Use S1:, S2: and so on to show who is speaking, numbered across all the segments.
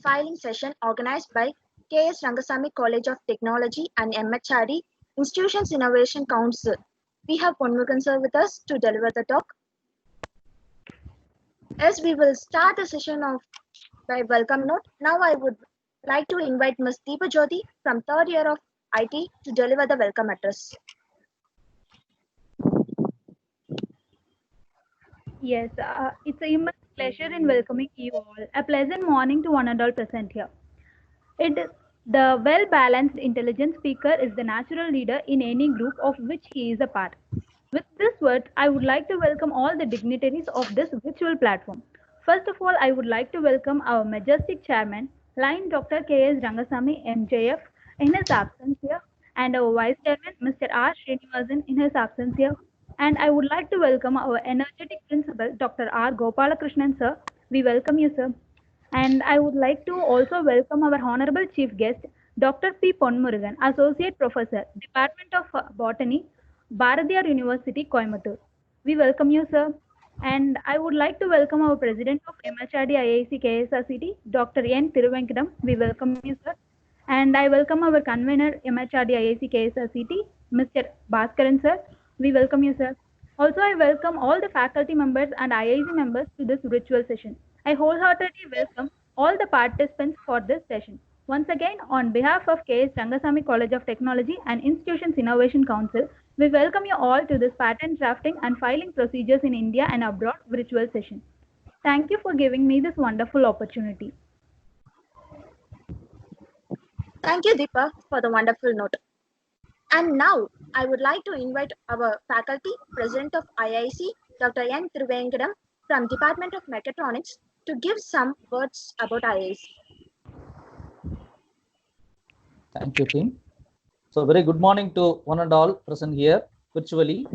S1: filing session organized by K.S. Rangasamy College of Technology and MHRD Institutions Innovation Council. We have Ponmugan sir with us to deliver the talk. As we will start the session of by welcome note, now I would like to invite Ms. Deepa Jyoti from third year of IT to deliver the welcome address.
S2: Yes, it's an immense pleasure in welcoming you all. A pleasant morning to one and all present here. The well-balanced intelligent speaker is the natural leader in any group of which he is a part. With this word, I would like to welcome all the dignitaries of this virtual platform. First of all, I would like to welcome our majestic chairman, Line Dr. K.S. Rangasamy, MJF, in his absence here, and our vice chairman, Mr. R. Srinivasan, in his absence here. And I would like to welcome our energetic principal, Dr. R. Gopalakrishnan, sir. We welcome you, sir. And I would like to also welcome our honorable chief guest, Dr. P. Ponmurugan, Associate Professor, Department of Botany, Bharathiar University, Coimbatore. We welcome you, sir. And I would like to welcome our President of MHRD IIC KSRCT, Dr. N. Thiruvenkadam. We welcome you, sir. And I welcome our convener MHRD IIC KSRCT, Mr. Bhaskaran, sir. We welcome you, sir. Also, I welcome all the faculty members and IIC members to this virtual session. I wholeheartedly welcome all the participants for this session. Once again, on behalf of K.S. Rangasamy College of Technology and Institutions Innovation Council, we welcome you all to this patent drafting and filing procedures in India and abroad virtual session. Thank you for giving me this wonderful opportunity.
S1: Thank you, Deepa, for the wonderful note. And now I would like to invite our faculty, President of IIC, Dr. N. Thiruvenkadam from Department of Mechatronics to give some words about IIC.
S3: Thank you, team. So very good morning to one and all present here virtually.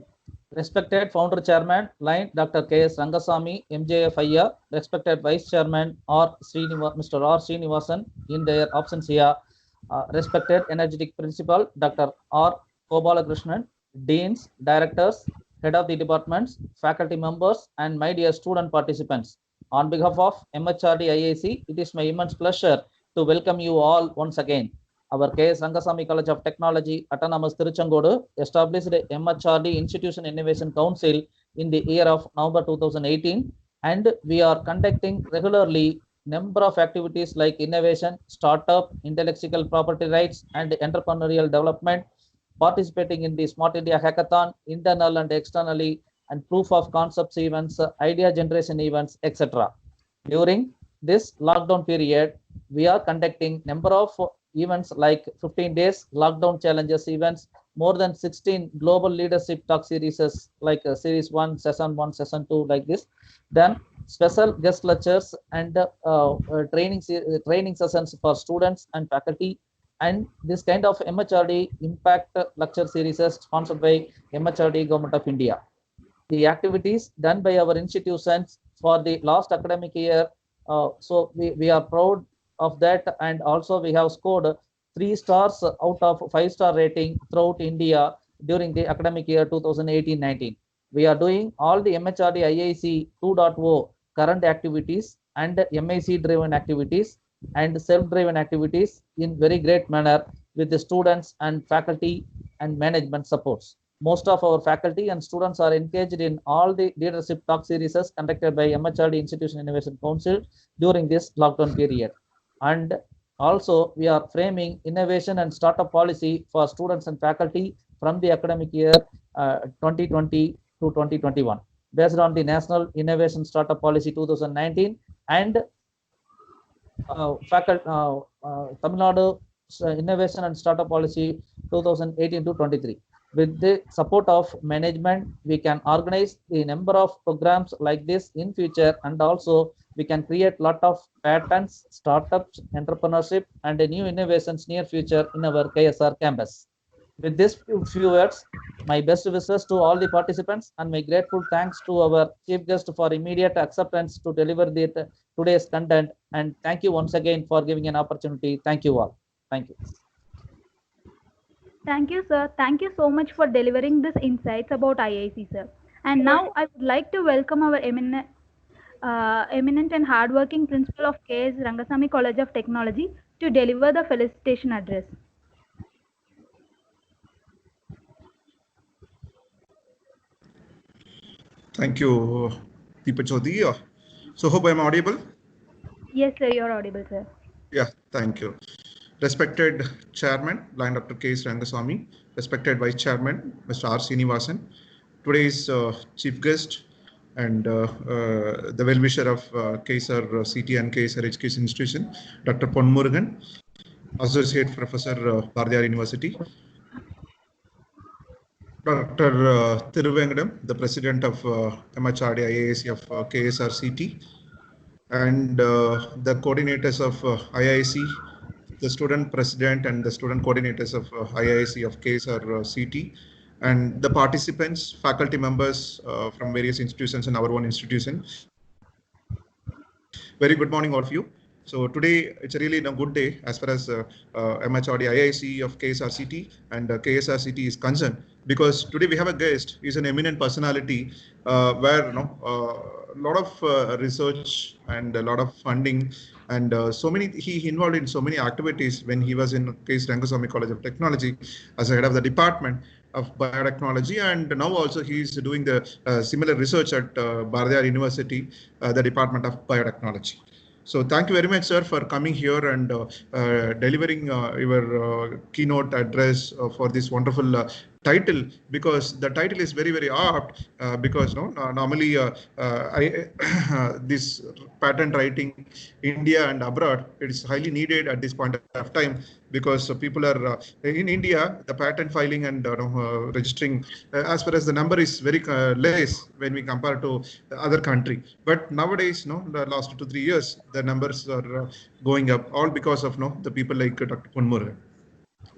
S3: Respected Founder Chairman, Line Dr. K.S. Rangasamy, MJFIR, respected Vice Chairman Mr. R. Srinivasan in their absence here, respected Energetic Principal Dr. R. Gopalakrishnan, Deans, Directors, Head of the Departments, Faculty Members, and my dear student participants. On behalf of MHRD IIC, it is my immense pleasure to welcome you all once again. Our K.S. Rangasamy College of Technology, Autonomous Tiruchengodu, established MHRD Institution Innovation Council in the year of November 2018, and we are conducting regularly number of activities like innovation, startup, intellectual property rights, and entrepreneurial development, participating in the Smart India Hackathon, internal and externally, and proof of concepts events, idea generation events, etc. During this lockdown period, we are conducting number of events like 15 days lockdown challenges events, more than 16 global leadership talk series like series 1, session 1, session 2, like this. Then special guest lectures and training sessions for students and faculty, and this kind of MHRD impact lecture series sponsored by MHRD Government of India. The activities done by our institutions for the last academic year, so we are proud of that, and also we have scored 3 stars out of 5-star rating throughout India during the academic year 2018-19. We are doing all the MHRD IIC 2.0 current activities and MIC driven activities and self-driven activities in very great manner with the students and faculty and management supports. Most of our faculty and students are engaged in all the leadership talk series conducted by MHRD Institution Innovation Council during this lockdown period. And also we are framing innovation and startup policy for students and faculty from the academic year 2020 to 2021 based on the National Innovation Startup Policy 2019 and Tamil Nadu Innovation and Startup Policy 2018 to 23. With the support of management, we can organize the number of programs like this in future, and also we can create lot of patents, startups, entrepreneurship, and new innovations near future in our KSR campus. With this few words, my best wishes to all the participants and my grateful thanks to our chief guest for immediate acceptance to deliver today's content. And thank you once again for giving an opportunity. Thank you all. Thank you.
S2: Thank you, sir. Thank you so much for delivering these insights about IIC, sir. And now I would like to welcome our eminent eminent and hardworking principal of KS Rangasamy College of Technology, to deliver the felicitation address.
S4: Thank you, Deepa Chaudhary. So hope I'm audible.
S2: Yes, sir, you're audible, sir.
S4: Yeah, thank you. Respected Chairman, Line Dr. K. Rangasamy, respected Vice Chairman, Mr. R. Srinivasan, today's chief guest and the well-wisher of KSR CT and KSR Education Institution, Dr. Pon Murugan, Associate Professor, Bardiyar University, Dr. Thiruvengadam, the President of MHRD IAC of KSR CT, and the coordinators of IIC, the student president and the student coordinators of IIC of KSR CT, and the participants, faculty members from various institutions and our own institution. Very good morning, all of you. So today it's really a good day as far as MHRD IIC of KSR CT and KSR CT is concerned, because today we have a guest. He's an eminent personality where a lot of research and a lot of funding and he involved in so many activities when he was in KS Rangasamy College of Technology as a head of the department of biotechnology, and now also he's doing the similar research at Bardiyar University, the Department of Biotechnology. So thank you very much, sir, for coming here and delivering your keynote address for this wonderful title, because the title is very, very apt because normally this patent writing India and abroad, it is highly needed at this point of time, because people are in India, the patent filing and registering as far as the number is very less when we compare to the other country. But nowadays, the last 2-3 years, the numbers are going up, all because of the people like Dr. Pon Murugan.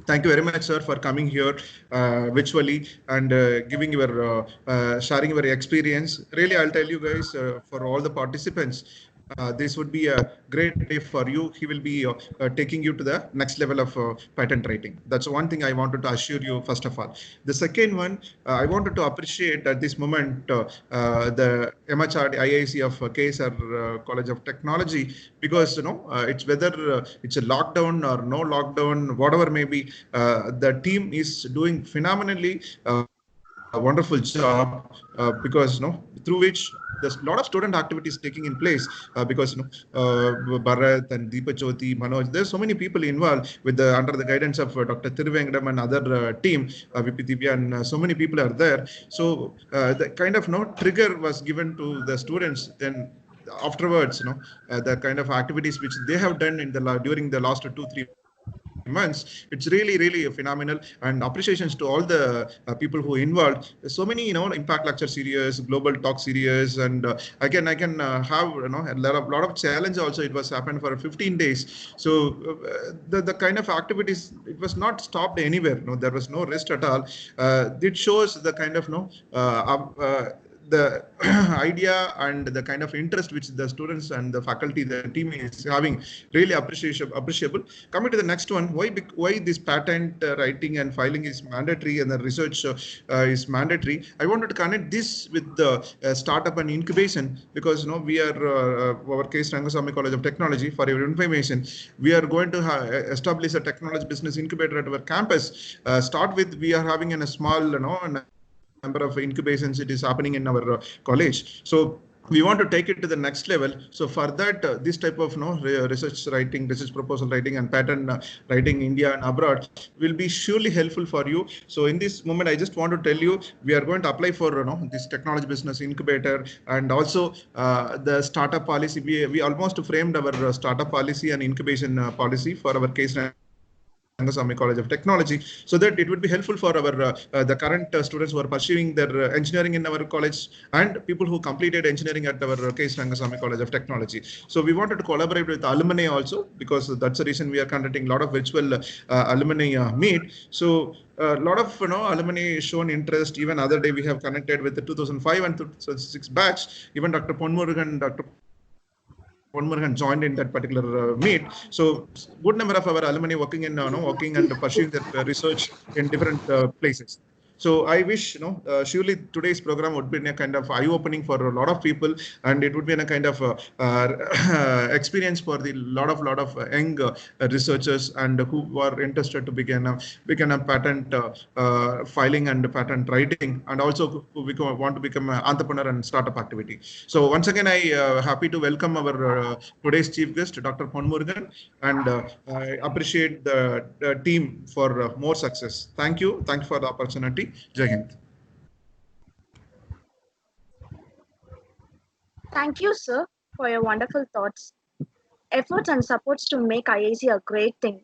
S4: Thank you very much, sir, for coming here virtually and giving your sharing your experience. Really, I'll tell you guys, for all the participants, this would be a great day for you. He will be taking you to the next level of patent writing. That's one thing I wanted to assure you, first of all. The second one, I wanted to appreciate at this moment the MHRD IIC of KSR College of Technology, because it's whether it's a lockdown or no lockdown, whatever may be, the team is doing phenomenally a wonderful job, because through which there's a lot of student activities taking in place, because Bharat and Deepa Chaudhary, Manoj, there's so many people involved with under the guidance of Dr. Thiruvengadam and other team, VP Divya, and so many people are there. So the kind of trigger was given to the students. Then afterwards, the kind of activities which they have done in the during the last 2-3 months, it's really, really phenomenal, and appreciations to all the people who involved. So many impact lecture series, global talk series, and I can have a lot of challenge also. It was happened for 15 days. So the kind of activities, it was not stopped anywhere. There was no rest at all. It shows the kind of the idea and the kind of interest which the students and the faculty, the team is having, really appreciable. Coming to the next one, why this patent writing and filing is mandatory and the research is mandatory. I wanted to connect this with the startup and incubation, because we are our KS Rangasamy College of Technology. For your information, we are going to establish a technology business incubator at our campus. Start with, we are having a small number of incubations. It is happening in our college. So we want to take it to the next level. So for that, this type of research writing, research proposal writing, and patent writing India and abroad will be surely helpful for you. So in this moment, I just want to tell you, we are going to apply for this technology business incubator, and also the startup policy. We almost framed our startup policy and incubation policy for our case Rangasamy College of Technology, so that it would be helpful for our the current students who are pursuing their engineering in our college, and people who completed engineering at our KS Rangasamy College of Technology. So we wanted to collaborate with alumni also, because that's the reason we are conducting a lot of virtual alumni meet. So a lot of alumni shown interest. Even other day we have connected with the 2005 and 2006 batch. Even Dr. Pon Murugan, Dr. Pon Murugan joined in that particular meet. So good number of our alumni working in working and pursuing their research in different places. So I wish, surely today's program would be a kind of eye-opening for a lot of people, and it would be a kind of experience for the lot of young researchers and who are interested to begin a patent filing and patent writing, and also who want to become an entrepreneur and startup activity. So once again, I happy to welcome our today's chief guest, Dr. Pon Murugan, and I appreciate the team for more success. Thank you for the opportunity. Jai Hind.
S1: Thank you, sir, for your wonderful thoughts, efforts, and supports to make IIC a great thing.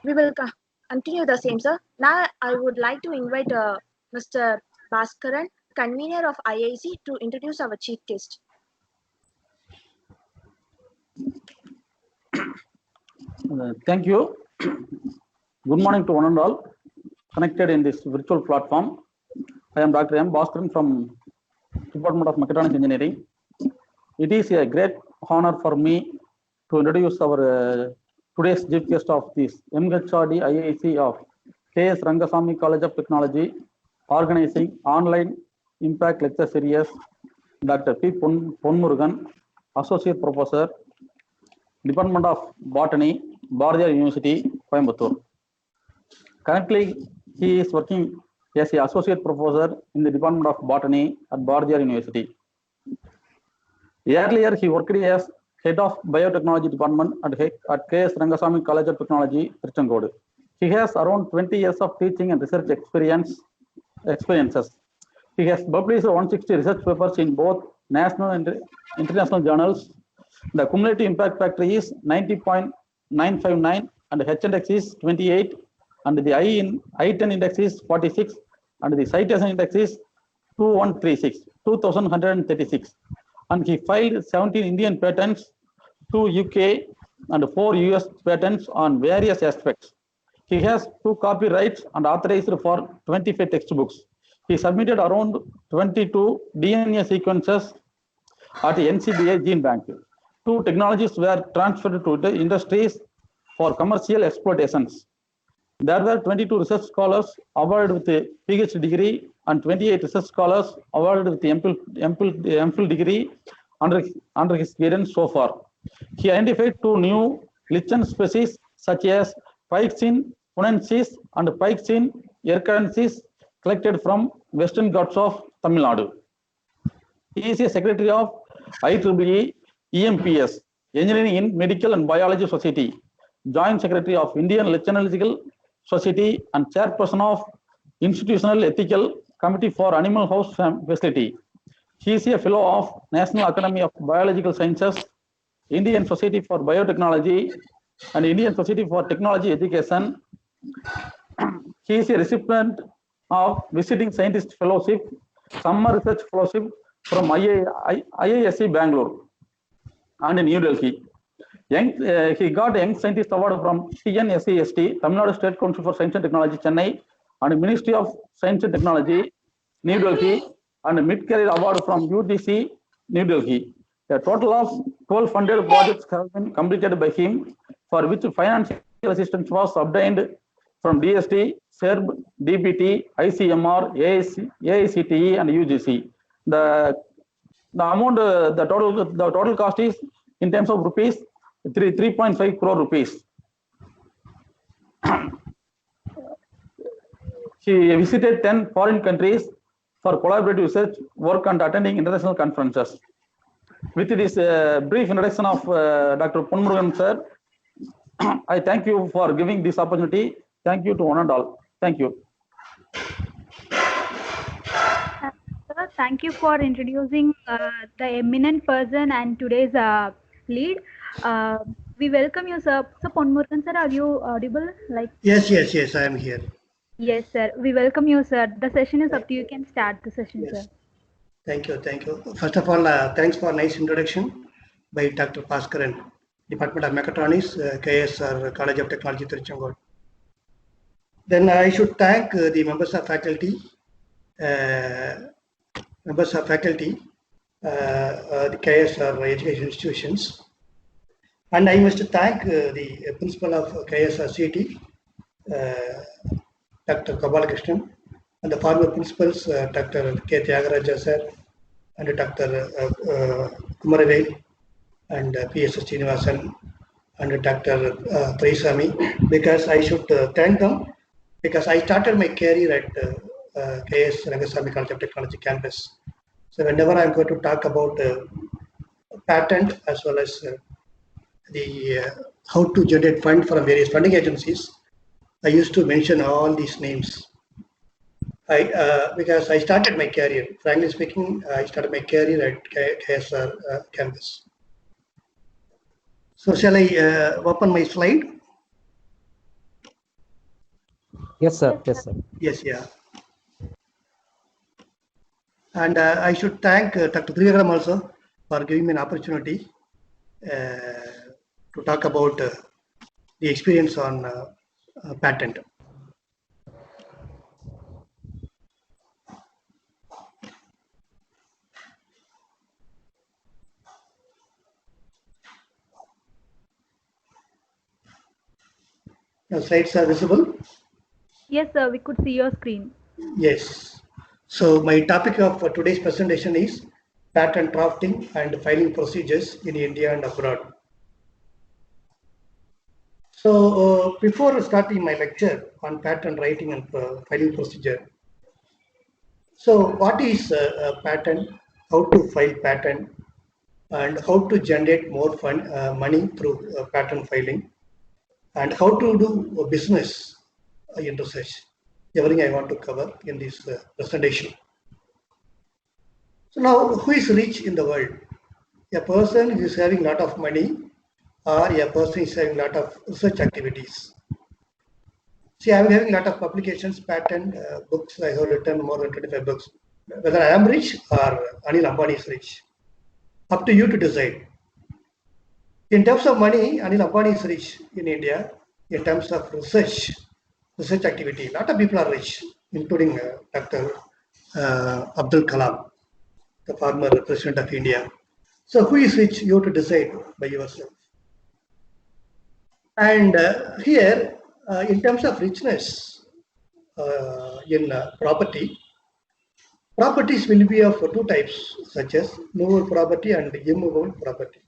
S1: We will continue the same, sir. Now, I would like to invite Mr. Bhaskaran, convener of IIC, to introduce our chief guest.
S5: Thank you. Good morning to one and all connected in this virtual platform. I am Dr. M. Bhaskaran from Department of Mechatronics Engineering. It is a great honor for me to introduce our today's chief guest of this MHRD IIC of K.S. Rangasamy College of Technology, organizing online impact lecture series, Dr. P. Pon Murugan, Associate Professor, Department of Botany, Bharathiar University, Coimbatore. Currently, he is working as an associate professor in the Department of Botany at Bharathiar University. Earlier, he worked as head of biotechnology department at K.S. Rangasamy College of Technology, Tirchangodu. He has around 20 years of teaching and research experiences. He has published 160 research papers in both national and international journals. The cumulative impact factor is 90.959 and the H-index is 28, and the I10 index is 46, and the citation index is 2136, and he filed 17 Indian patents, 2 UK and 4 US patents on various aspects. He has 2 copyrights and authorized for 25 textbooks. He submitted around 22 DNA sequences at NCBI Gene Bank. 2 technologies were transferred to the industries for commercial exploitations. There were 22 research scholars awarded with a PhD degree and 28 research scholars awarded with the MPhil degree under his guidance so far. He identified 2 new lichen species such as Pyxine punensis and Pyxine ercarensis collected from Western Ghats of Tamil Nadu. He is a secretary of IEEE EMPS, Engineering in Medical and Biology Society, Joint Secretary of Indian Lichenological Society, and Chairperson of Institutional Ethical Committee for Animal House Facility. He is a Fellow of National Academy of Biological Sciences, Indian Society for Biotechnology, and Indian Society for Technology Education. He is a recipient of Visiting Scientist Fellowship, Summer Research Fellowship from IISc Bangalore and in New Delhi. He got Young Scientist Award from TNSCST, Tamil Nadu State Council for Science and Technology, Chennai, and Ministry of Science and Technology, New Delhi, and Mid-Career Award from UGC, New Delhi. A total of 12 funded projects have been completed by him, for which financial assistance was obtained from DST, SERB, DBT, ICMR, AICTE, and UGC. The amount, the total cost is, in terms of rupees, 3.5 crore rupees. He visited 10 foreign countries for collaborative research work and attending international conferences. With this brief introduction of Dr. Pon Murugan sir, I thank you for giving this opportunity. Thank you to one and all. Thank you.
S2: Sir, thank you for introducing the eminent person and today's lead. We welcome you, sir. So, Pon Murugan sir, are you audible?
S6: Yes, I am here.
S2: Yes, sir. We welcome you, sir. The session is up to you. You can start the session,
S6: Yes.
S2: sir.
S6: Thank you. First of all, thanks for nice introduction by Dr. Bhaskaran, Department of Mechatronics, KSR College of Technology, Tirchangodu. Then I should thank the members of faculty, the KSR education institutions, and I must thank the principal of KSR City, Dr. Gopalakrishnan, and the former principals, Dr. K. Tyagaraja sir, and Dr. Kumaravel, and P.S. Srinivasan, and Dr. Traisamy, because I should thank them, because I started my career at KS Rangasamy College of Technology campus. So whenever I'm going to talk about patent as well as the how to generate fund from various funding agencies, I used to mention all these names. Because I started my career, frankly speaking, I started my career at KSR campus. So shall I open my slide?
S3: Yes, sir. Yes, sir.
S6: Yes, yeah. And I should thank Dr. Trivikram also for giving me an opportunity to talk about the experience on patent. Now, slides are visible?
S2: Yes, sir, we could see your screen.
S6: Yes. So my topic of today's presentation is patent drafting and filing procedures in India and abroad. So before starting my lecture on patent writing and filing procedure, so what is a patent, how to file patent, and how to generate more money through patent filing, and how to do business in research. Everything I want to cover in this presentation. So now, who is rich in the world? A person who is having a lot of money, or a person who is having a lot of research activities. See, I am having a lot of publications, patent books. I have written more than 25 books. Whether I am rich or Anil Ambani is rich, up to you to decide. In terms of money, Anil Ambani is rich in India. In terms of research activity, a lot of people are rich, including Dr. Abdul Kalam, the former president of India. So who is rich? You have to decide by yourself. And here, in terms of richness in property, properties will be of two types, such as movable property and immovable property.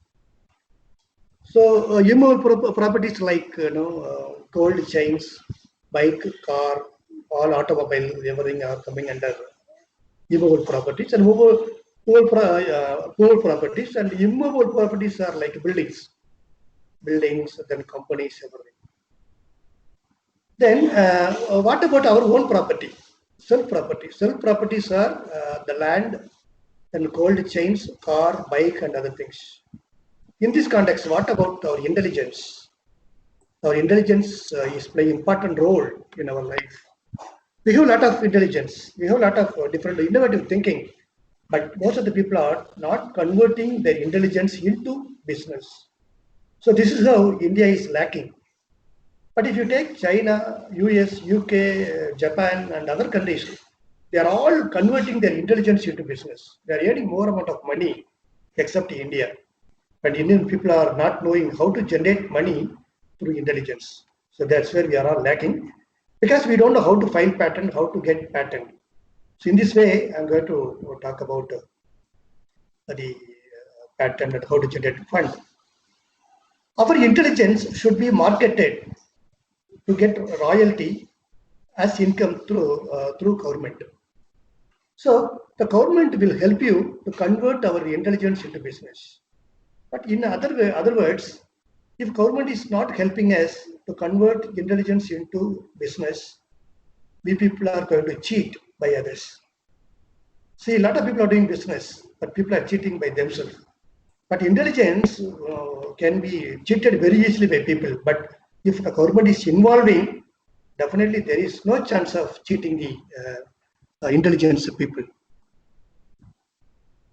S6: So immovable properties like gold chains, bike, car, all automobile, everything are coming under immovable properties, and movable properties and immovable properties are like buildings, then companies, everything. Then what about our own property? Self-property. Self-properties are the land, then gold chains, car, bike, and other things. In this context, what about our intelligence? Our intelligence is playing an important role in our life. We have a lot of intelligence. We have a lot of different innovative thinking, but most of the people are not converting their intelligence into business. So this is how India is lacking. But if you take China, US, UK, Japan, and other countries, they are all converting their intelligence into business. They are earning more amount of money, except India. But Indian people are not knowing how to generate money through intelligence. So that's where we are all lacking, because we don't know how to file patent, how to get patent. So in this way, I'm going to talk about the patent and how to generate fund. Our intelligence should be marketed to get royalty as income through government. So the government will help you to convert our intelligence into business. But in other words, if government is not helping us to convert intelligence into business, we people are going to cheat by others. See, a lot of people are doing business, but people are cheating by themselves. But intelligence can be cheated very easily by people. But if the government is involving, definitely there is no chance of cheating the intelligence of people.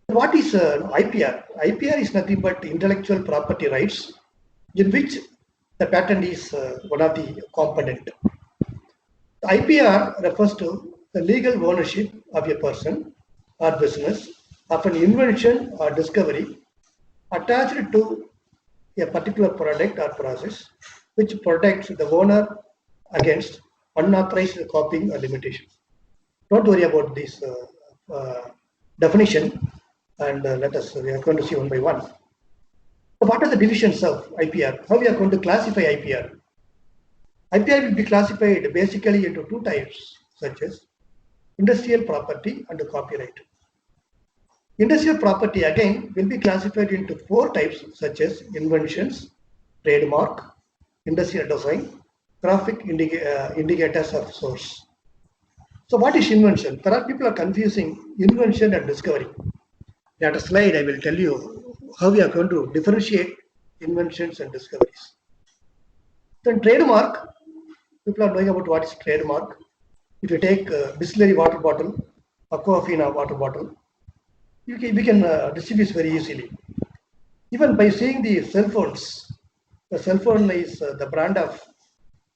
S6: What is IPR? IPR is nothing but intellectual property rights, in which the patent is one of the component. The IPR refers to the legal ownership of a person or business of an invention or discovery attached to a particular product or process, which protects the owner against unauthorized copying or limitation. Don't worry about this definition, and we are going to see one by one. So what are the divisions of IPR? How we are going to classify IPR? IPR will be classified basically into two types, such as industrial property and copyright. Industrial property again will be classified into four types, such as inventions, trademark, industrial design, graphic indicators of source. So what is invention? There are people are confusing invention and discovery. At a slide, I will tell you how we are going to differentiate inventions and discoveries. Then trademark, people are knowing about what is trademark. If you take a Bisleri water bottle, Aquafina water bottle, we can distinguish very easily. Even by seeing the cell phones, the cell phone is the brand of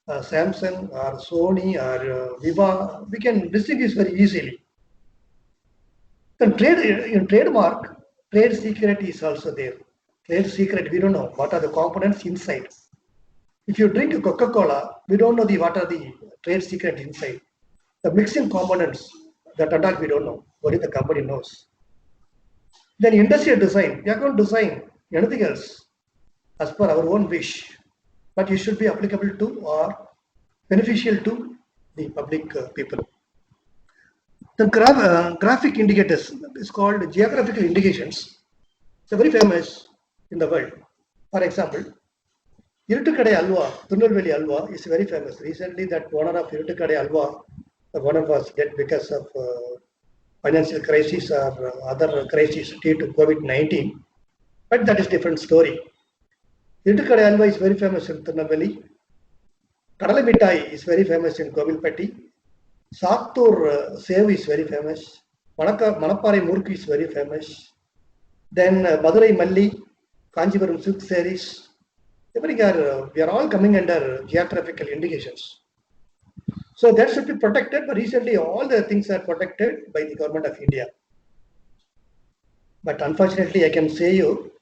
S6: Samsung or Sony or Viva, we can distinguish very easily. Then in trademark, trade secret is also there. Trade secret, we don't know what are the components inside. If you drink Coca-Cola, we don't know what are the trade secret inside. The mixing components, that attack we don't know. Only the company knows. Then industrial design, we are going to design anything else as per our own wish, but it should be applicable to or beneficial to the public people. The graphic indicators is called geographical indications. It's very famous in the world. For example, Iruttukadai Alva, Tirunelveli Alva is very famous. Recently, that owner of Iruttukadai Alva, the owner was dead because of financial crisis or other crises due to COVID-19. But that is different story. Iruttukadai Alva is very famous in Tirunelveli. Kadalai Mittai is very famous in Kovilpatti. Sattur Sev is very famous. Manapparai Muruk is very famous. Then Madurai Malli, Kanjivaram silk sarees. We are all coming under geographical indications. So that should be protected, but recently all the things are protected by the government of India. But unfortunately, I can say you,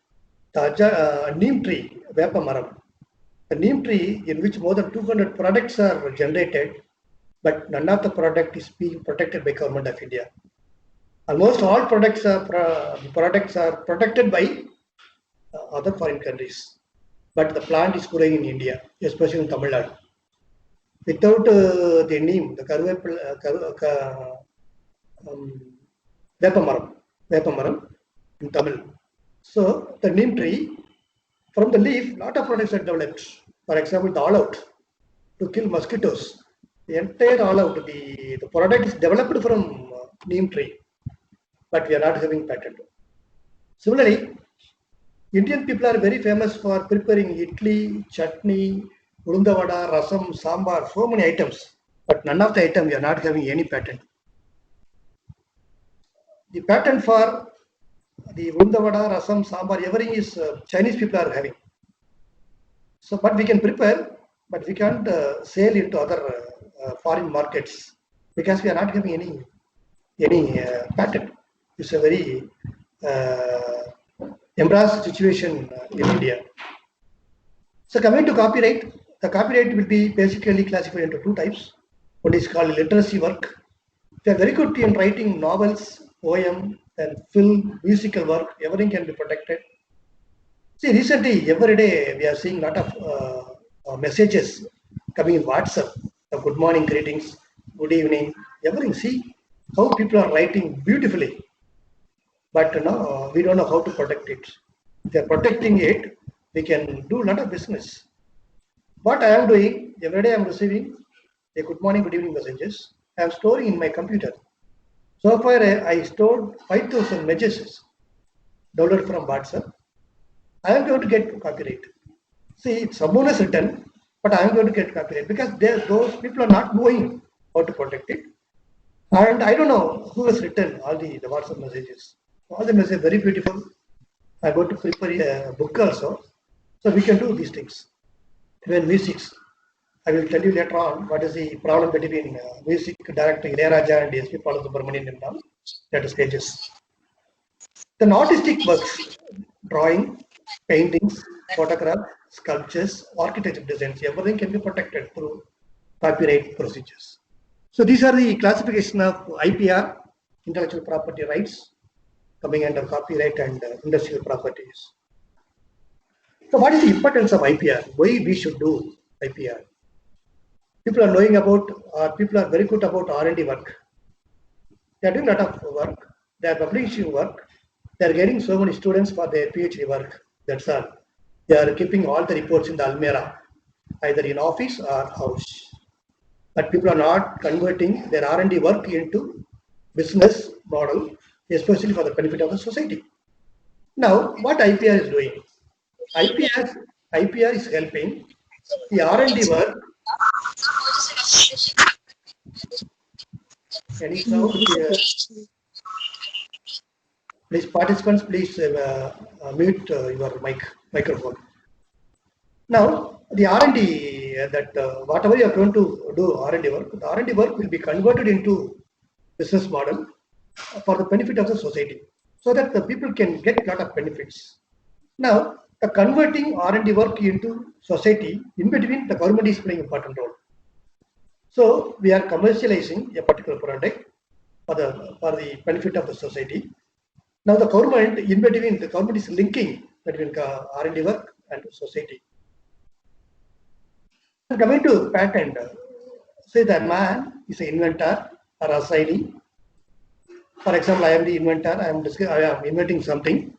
S6: the neem tree, Vepamaram, the neem tree in which more than 200 products are generated, but none of the product is being protected by government of India. Almost all products are protected by other foreign countries, but the plant is growing in India, especially in Tamil Nadu. Without the neem, the Vepamaram in Tamil. So the neem tree, from the leaf, lot of products are developed. For example, the all out to kill mosquitoes. The entire all out, the product is developed from neem tree, but we are not having patent. Similarly, Indian people are very famous for preparing idli, chutney, ulundavada, rasam, sambar, so many items, but none of the items we are not having any patent. The patent for the ulundavada, rasam, sambar, everything is Chinese people are having. So, but we can prepare, but we can't sell into other foreign markets because we are not having any patent. It's a very embarrassed situation in India. So coming to copyright, the copyright will be basically classified into two types. One is called literacy work. If you are very good in writing novels, poem, and film, musical work, everything can be protected. See, recently, every day we are seeing a lot of messages coming in WhatsApp. Good morning, greetings, good evening, everything. See how people are writing beautifully. But no, we don't know how to protect it. If they are protecting it, we can do a lot of business. What I am doing, every day I am receiving a good morning, good evening messages. I am storing in my computer. So far, I stored 5,000 messages downloaded from WhatsApp. I am going to get copyright. See, someone has written, but I am going to get copyright because those people are not knowing how to protect it. And I don't know who has written all the WhatsApp messages. All the messages are very beautiful. I am going to prepare a book also. So we can do these things. Even musics. I will tell you later on what is the problem between music director Ilayaraja and SP Balasubramanian in all later stages. Then artistic works, drawing, paintings, photographs, sculptures, architecture designs, everything can be protected through copyright procedures. So these are the classification of IPR, intellectual property rights, coming under copyright and industrial properties. So what is the importance of IPR? Why we should do IPR? People are knowing about, or people are very good about R&D work. They are doing a lot of work. They are publishing work. They are getting so many students for their PhD work. That's all. They are keeping all the reports in the Almera, either in office or house. But people are not converting their R&D work into business model, especially for the benefit of the society. Now, what IPR is doing? IPR is helping the R&D work. Any sound here? Please, participants, please mute your microphone. Now, the R&D whatever you are going to do R&D work, the R&D work will be converted into business model for the benefit of the society, so that the people can get a lot of benefits. Now, the converting R&D work into society, in between, the government is playing an important role. So we are commercializing a particular product for the benefit of the society. Now the government, in between, the government is linking between R&D work and society. And coming to patent, say that man is an inventor or a assignee. For example, I am the inventor. I am inventing something.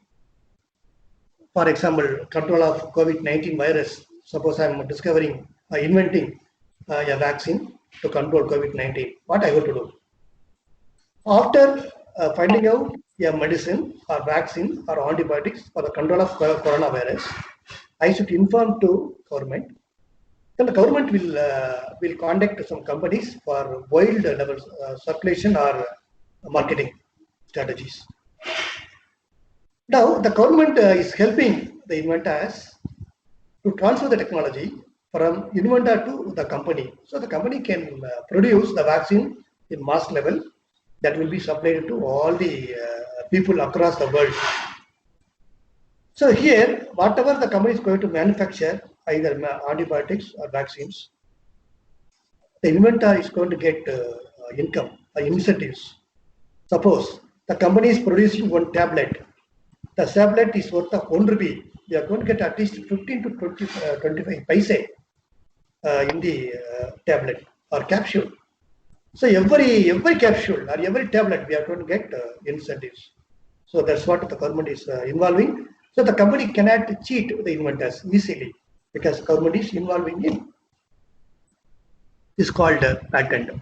S6: For example, control of COVID-19 virus. Suppose I am inventing a vaccine to control COVID-19. What I have to do? After finding out a medicine or vaccine or antibiotics for the control of coronavirus, I should inform to government. Then the government will contact some companies for wild level circulation or marketing strategies. Now the government is helping the inventors to transfer the technology from inventor to the company, so the company can produce the vaccine in mass level that will be supplied to all the people across the world. So here, whatever the company is going to manufacture, either antibiotics or vaccines, the inventor is going to get income or incentives. Suppose the company is producing one tablet. The tablet is worth of 1 rupee. We are going to get at least 15 to 25 paise in the tablet or capsule. So every capsule or every tablet, we are going to get incentives. So that's what the government is involving. So the company cannot cheat the inventors easily because government is involving in. It's called patent.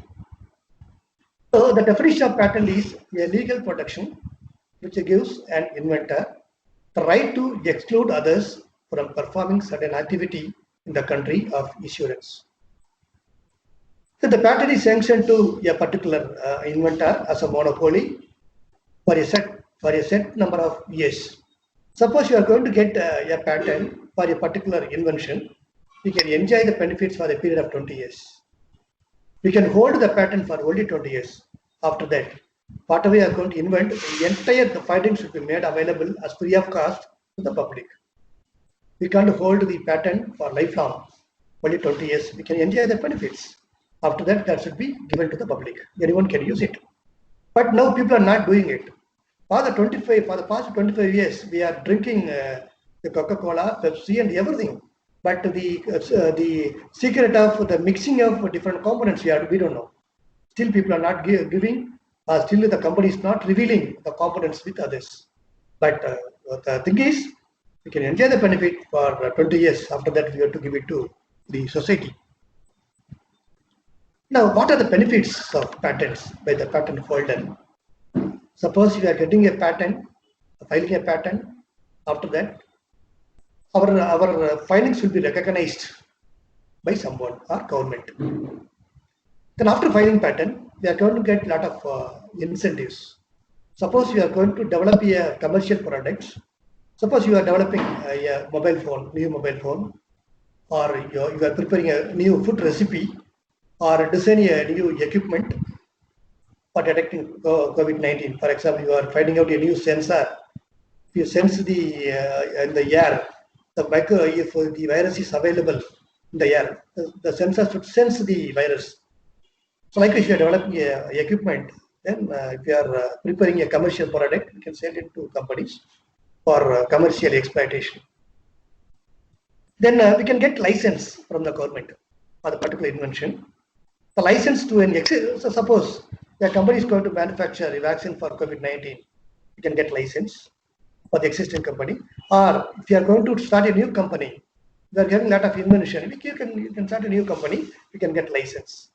S6: So the definition of patent is a legal protection which gives an inventor the right to exclude others from performing certain activity in the country of issuance. So the patent is sanctioned to a particular inventor as a monopoly for a set number of years. Suppose you are going to get a patent for a particular invention, you can enjoy the benefits for a period of 20 years. We can hold the patent for only 20 years. After that, whatever you are going to invent, the entire findings should be made available as free of cost to the public. We can't hold the patent for lifelong, only 20 years. We can enjoy the benefits. After that, that should be given to the public. Anyone can use it. But now people are not doing it. For the past 25 years, we are drinking the Coca-Cola, Pepsi, and everything. But the secret of the mixing of different components, we don't know. Still, people are not giving. Still, the company is not revealing the components with others. But the thing is, we can enjoy the benefit for 20 years. After that, we have to give it to the society. Now, what are the benefits of patents by the patent holder? Suppose we are getting a patent, filing a patent. After that, our findings will be recognized by someone or government. Then after filing patent, we are going to get a lot of incentives. Suppose you are going to develop a commercial product. Suppose you are developing a mobile phone, new mobile phone, or you are preparing a new food recipe, or designing a new equipment for detecting COVID-19. For example, you are finding out a new sensor. If you sense in the air, if the virus is available, in the air. The sensor should sense the virus. So like if you are developing equipment, then if you are preparing a commercial product, you can sell it to companies for commercial exploitation. Then we can get license from the government for the particular invention. The license to an so suppose the company is going to manufacture a vaccine for COVID-19, you can get license for the existing company. Or if you are going to start a new company, we are having a lot of invention, you can start a new company, you can get license.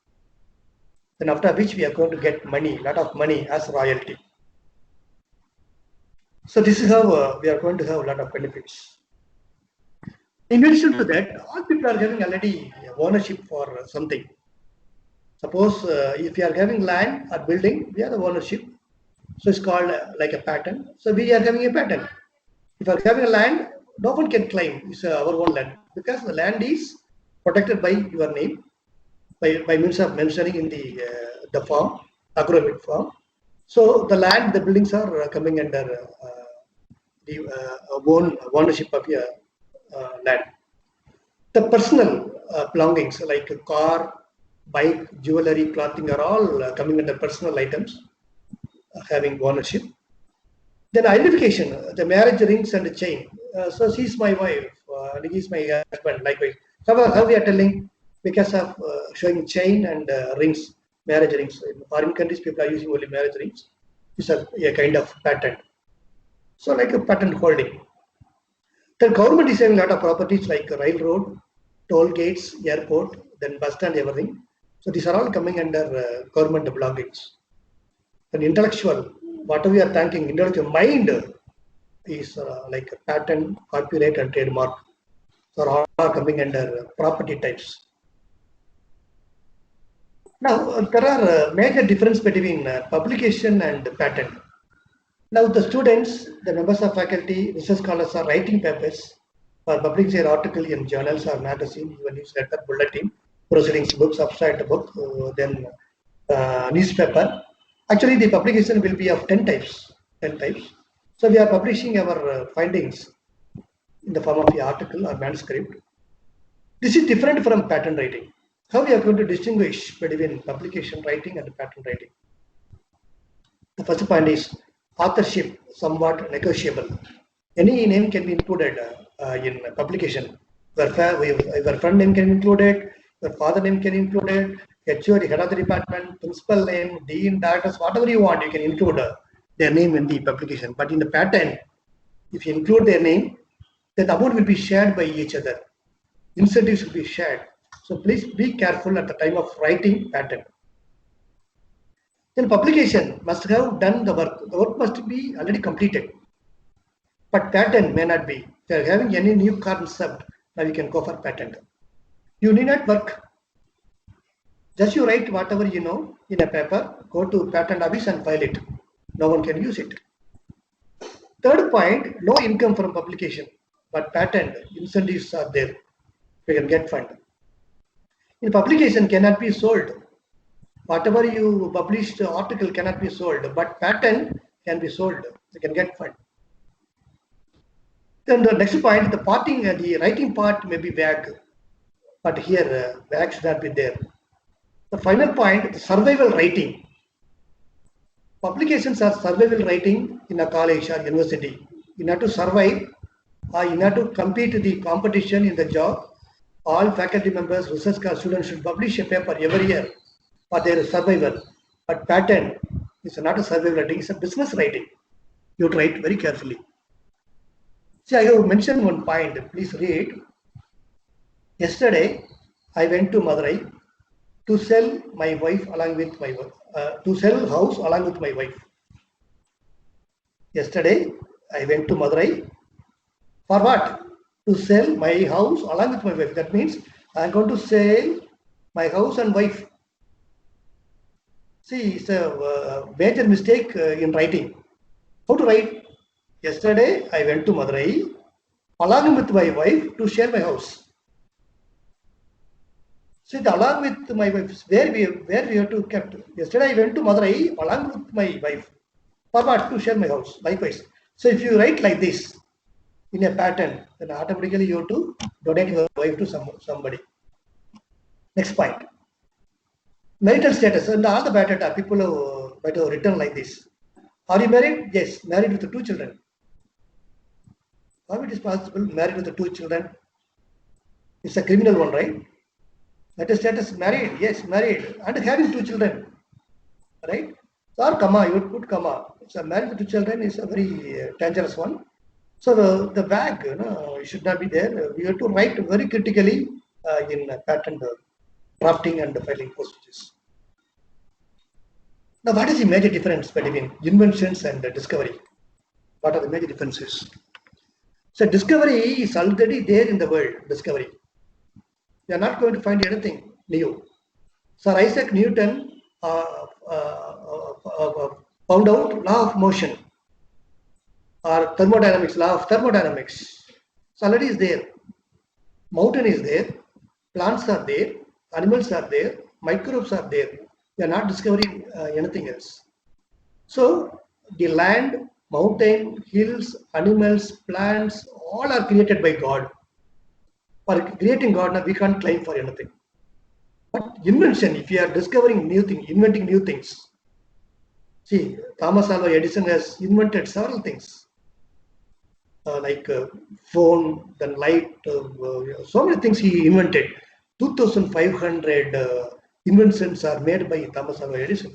S6: Then after which we are going to get money, lot of money as royalty. So this is how we are going to have a lot of benefits. In addition to that, all people are having already ownership for something. Suppose if you are having land or building, we have the ownership. So it's called like a patent. So we are having a patent. If you are having a land, no one can claim it's our own land because the land is protected by your name by means of mentioning in the form, agronomic form. So the land, the buildings are coming under the ownership of your land. The personal belongings like a car, bike, jewelry, clothing are all coming under personal items having ownership. Then identification, the marriage rings and the chain. So she's my wife, and he's my husband, likewise. How we are telling because of showing chain and rings, marriage rings. In foreign countries, people are using only marriage rings. It's a kind of patent. So like a patent holding. The government is having a lot of properties like railroad, toll gates, airport, then bus stand, everything. So these are all coming under government belongings. And intellectual, whatever we are thinking, intellectual mind is like a patent, copyright, and trademark. So all are coming under property types. Now there are major difference between publication and patent. Now the students, the members of faculty, research scholars are writing papers or publishing their article in journals or magazine, even newsletter, bulletin, proceedings, books, abstract book, then newspaper. Actually, the publication will be of 10 types. 10 types. So we are publishing our findings in the form of the article or manuscript. This is different from patent writing. How we are going to distinguish between publication writing and patent writing? The first point is authorship, somewhat negotiable. Any name can be included in publication. Your friend name can be included, your father name can be included, HOD, head of the department, principal name, dean, directors, whatever you want, you can include their name in the publication. But in the patent, if you include their name, then the amount will be shared by each other. Incentives will be shared. So please be careful at the time of writing patent. Then publication must have done the work. The work must be already completed. But patent may not be. If you are having any new concept, now you can go for patent. You need not work. Just you write whatever you know in a paper, go to patent office and file it. No one can use it. Third point, no income from publication, but patent incentives are there. You can get fund. In publication cannot be sold. Whatever you published article cannot be sold, but patent can be sold. You can get fund. Then the next point, the writing part may be vague, but here vague should not be there. The final point, the survival writing. Publications are survival writing in a college or university. In order to survive or in order to compete the competition in the job, all faculty members, research students should publish a paper every year for their survival. But patent is not a survival writing, it's a business writing. You have to write very carefully. See, I have mentioned one point, please read. Yesterday, I went to Madurai to sell my wife along with my wife, to sell house along with my wife. Yesterday, I went to Madurai for what? To sell my house along with my wife. That means I am going to sell my house and wife. See, it's a major mistake in writing. How to write? Yesterday, I went to Madurai along with my wife to share my house. See, along with my wife, where we have to kept. Yesterday, I went to Madurai along with my wife. For what? To share my house. Likewise. So, if you write like this in a pattern, then automatically you have to donate your wife to somebody. Next point. Marital status, and all the patent people might have written like this. Are you married? Yes, married with 2 children. How it is possible? Married with 2 children. It's a criminal one, right? Marital status, married, yes, married, and having 2 children, right? Or comma, you would put comma. So married with 2 children is a very dangerous one. So the bag, it should not be there. We have to write very critically in patent drafting and filing procedures. Now, what is the major difference between inventions and discovery? What are the major differences? So discovery is already there in the world, discovery. You are not going to find anything new. Sir Isaac Newton found out law of motion or thermodynamics, law of thermodynamics. So already is there. Mountain is there, plants are there, animals are there, microbes are there. We are not discovering anything else. So the land, mountain, hills, animals, plants, all are created by God. For creating God, we can't claim for anything. But invention, if you are discovering new things, inventing new things. See, Thomas Alva Edison has invented several things. Like phone, then light, so many things he invented. 2,500 inventions are made by Thomas Alva Edison.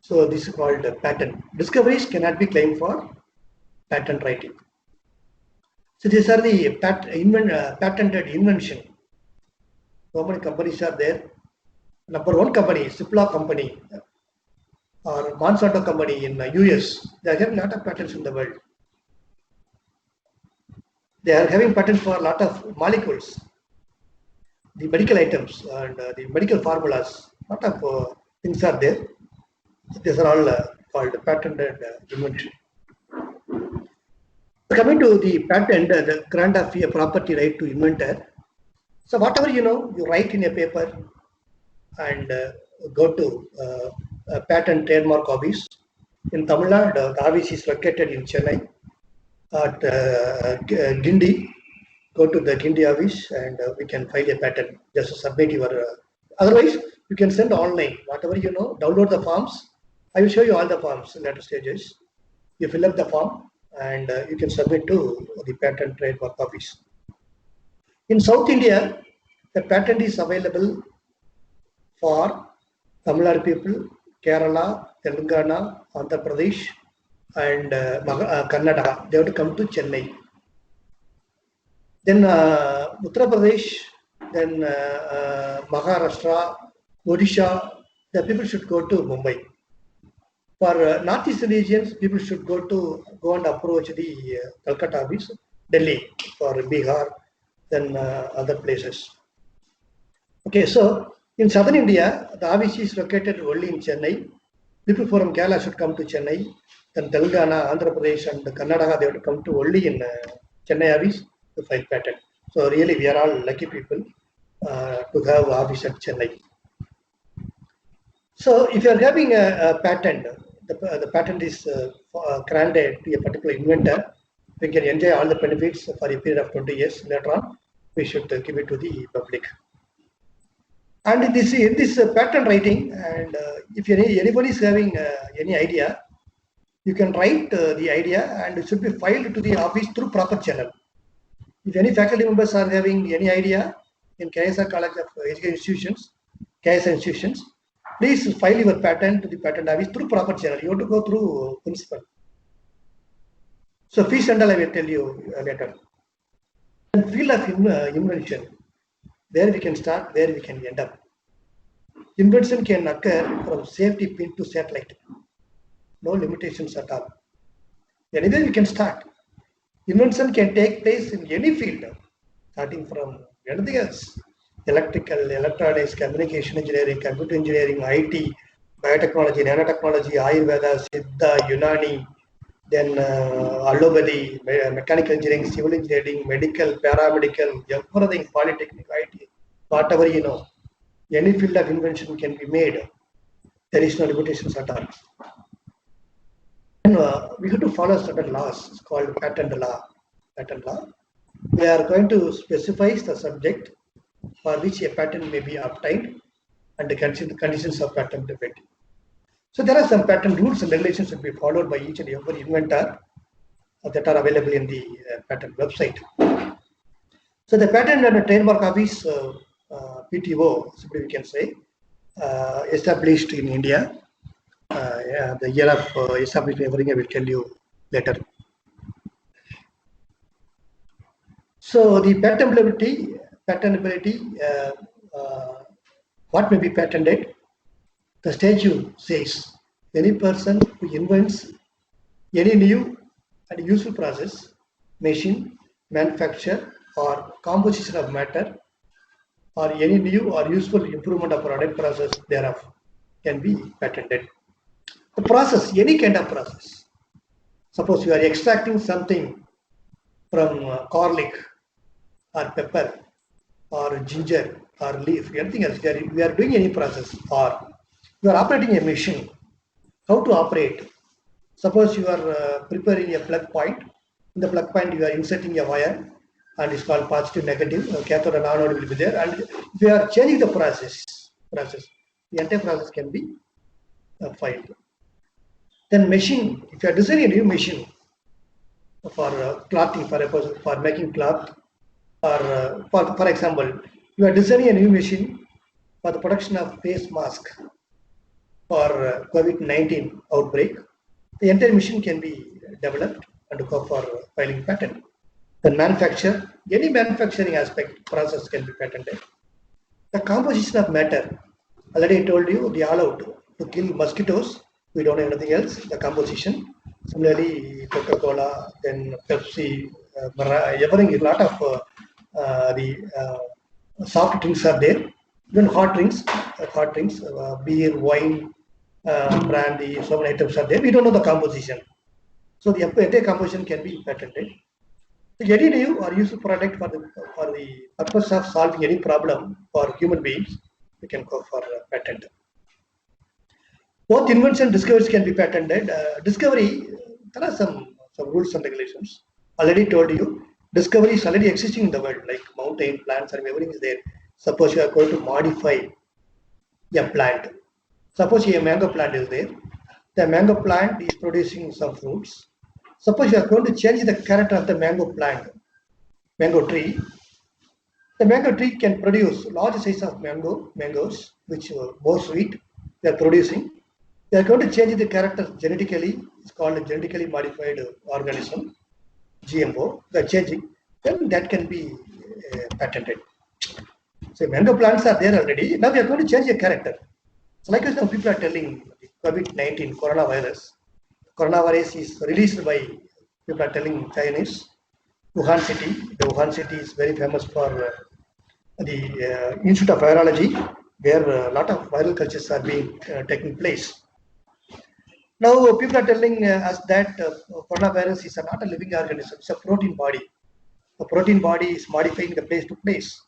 S6: So this is called patent. Discoveries cannot be claimed for patent writing. So these are the patented invention. So many companies are there. Number 1 company, Cipla company or Monsanto company in US. They are having a lot of patents in the world. They are having patents for a lot of molecules, the medical items and the medical formulas. A lot of things are there. These are all called patented invention. Coming to the patent, the grant of a property right to inventor. So whatever you write in a paper and go to patent trademark office. In Tamil Nadu, the office is located in Chennai at Gindi. Go to the Gindi office and we can file a patent. Just submit your. Otherwise, you can send online. Whatever download the forms. I will show you all the forms in later stages. You fill up the form and you can submit to the patent trademark office. In South India, the patent is available for Tamil Nadu people, Kerala, Telangana, Andhra Pradesh, and Karnataka. They have to come to Chennai. Then Uttar Pradesh, then Maharashtra, Odisha, the people should go to Mumbai. For northeastern regions, people should go and approach the Calcutta office, Delhi for Bihar, then other places. Okay, so in southern India, the office is located only in Chennai. People from Kerala should come to Chennai. Then Telangana, Andhra Pradesh, and Karnataka, they have to come to only in Chennai office to file patent. So really, we are all lucky people to have office at Chennai. So if you are having a patent, the patent is granted to a particular inventor, we can enjoy all the benefits for a period of 20 years. Later on, we should give it to the public. And in this patent writing, and if anybody is having any idea, you can write the idea and it should be filed to the office through proper channel. If any faculty members are having any idea in KSR College of Education Institutions, KSR institutions, please file your patent to the patent office through proper channel. You have to go through principal. So fees and all I will tell you later. And field of invention, where we can start, where we can end up. Invention can occur from safety pin to satellite. No limitations at all. Anywhere we can start. Invention can take place in any field, starting from anything else. Electrical, electronics, communication engineering, computer engineering, IT, biotechnology, nanotechnology, Ayurveda, Siddha, Unani, then allopathy, mechanical engineering, civil engineering, medical, paramedical, everything, polytechnic, IT, whatever you know. Any field of invention can be made. There is no limitations at all. And we have to follow certain laws. It's called patent law. Patent law. We are going to specify the subject. for which a patent may be obtained and the conditions of patentability. So there are some patent rules and regulations to be followed by each and every inventor that are available in the patent website. So the Patent and Trademark Office, PTO, simply we can say, established in India. The year of establishment, everything I will tell you later. So the patentability, what may be patented? The statute says any person who invents any new and useful process, machine, manufacture, or composition of matter, or any new or useful improvement of product process thereof can be patented. The process, any kind of process. Suppose you are extracting something from garlic or pepper or ginger or leaf, anything else, we are doing any process, or you are operating a machine, how to operate. Suppose you are preparing a plug point. In the plug point, you are inserting a wire, and it's called positive, negative, cathode and anode will be there. And if you are changing the process, the entire process can be filed. Then machine, if you are designing a new machine for clothing, for making cloth, or for example, you are designing a new machine for the production of face mask for COVID-19 outbreak, the entire machine can be developed and go for filing patent. Then manufacture, any manufacturing aspect process can be patented. The composition of matter, already I told you, the allowed to kill mosquitoes, we don't know anything else, the composition. Similarly, Coca-Cola, then Pepsi, everything, a lot of the soft drinks are there. Even hot drinks, beer, wine, brandy, so many items are there. We don't know the composition. So the entire composition can be patented. So any new or useful product for the purpose of solving any problem for human beings, we can go for patent. Both inventions and discoveries can be patented. Discovery, there are some rules and regulations. Already told you, discovery is already existing in the world, like mountain, plants, and everything is there. Suppose you are going to modify a plant. Suppose a mango plant is there. The mango plant is producing some fruits. Suppose you are going to change the character of the mango plant, mango tree. The mango tree can produce large size of mangoes, which are more sweet. They are producing. They are going to change the character genetically. It's called a genetically modified organism, GMO. They are changing. Then that can be patented. So mango plants are there already. Now we are going to change the character. So like now people are telling COVID-19 coronavirus. Coronavirus is released by, people are telling, Chinese. Wuhan city. The Wuhan city is very famous for the Institute of Virology, where a lot of viral cultures are being taking place. Now people are telling us that coronavirus is not a living organism, it's a protein body. The protein body is modifying the place to place.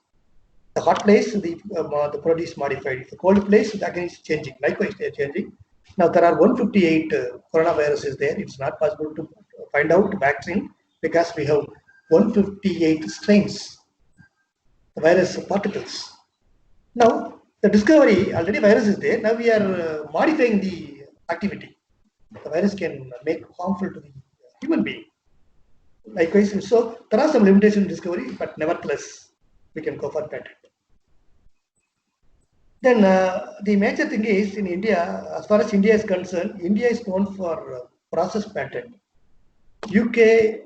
S6: The hot place, the protein is modified. The cold place, again is changing. Likewise, they are changing. Now there are 158 coronaviruses there. It's not possible to find out vaccine because we have 158 strains, the virus particles. Now the discovery, already virus is there. Now we are modifying the activity. The virus can make harmful to the human being. Likewise, so there are some limitations in discovery, but nevertheless, we can go for patent. Then the major thing is in India, as far as India is concerned, India is known for process patent. UK,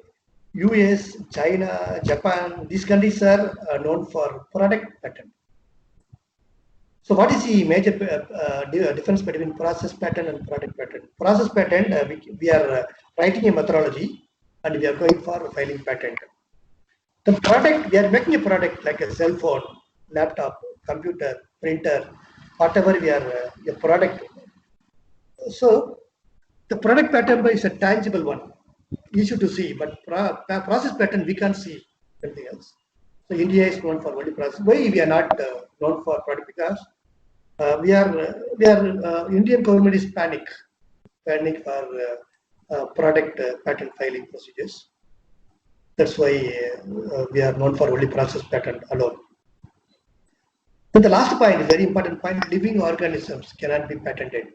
S6: US, China, Japan, these countries are known for product patent. So what is the major difference between process patent and product patent? Process patent, we are writing a methodology and we are going for filing patent. The product, we are making a product like a cell phone, laptop, computer, printer, whatever we are, a product. So the product patent is a tangible one, easy to see, but process patent we can't see anything else. So India is known for only process. Why we are not known for product? Because Indian government is panic for product patent filing procedures. That's why we are known for only process patent alone. Then the last point is very important point, living organisms cannot be patented.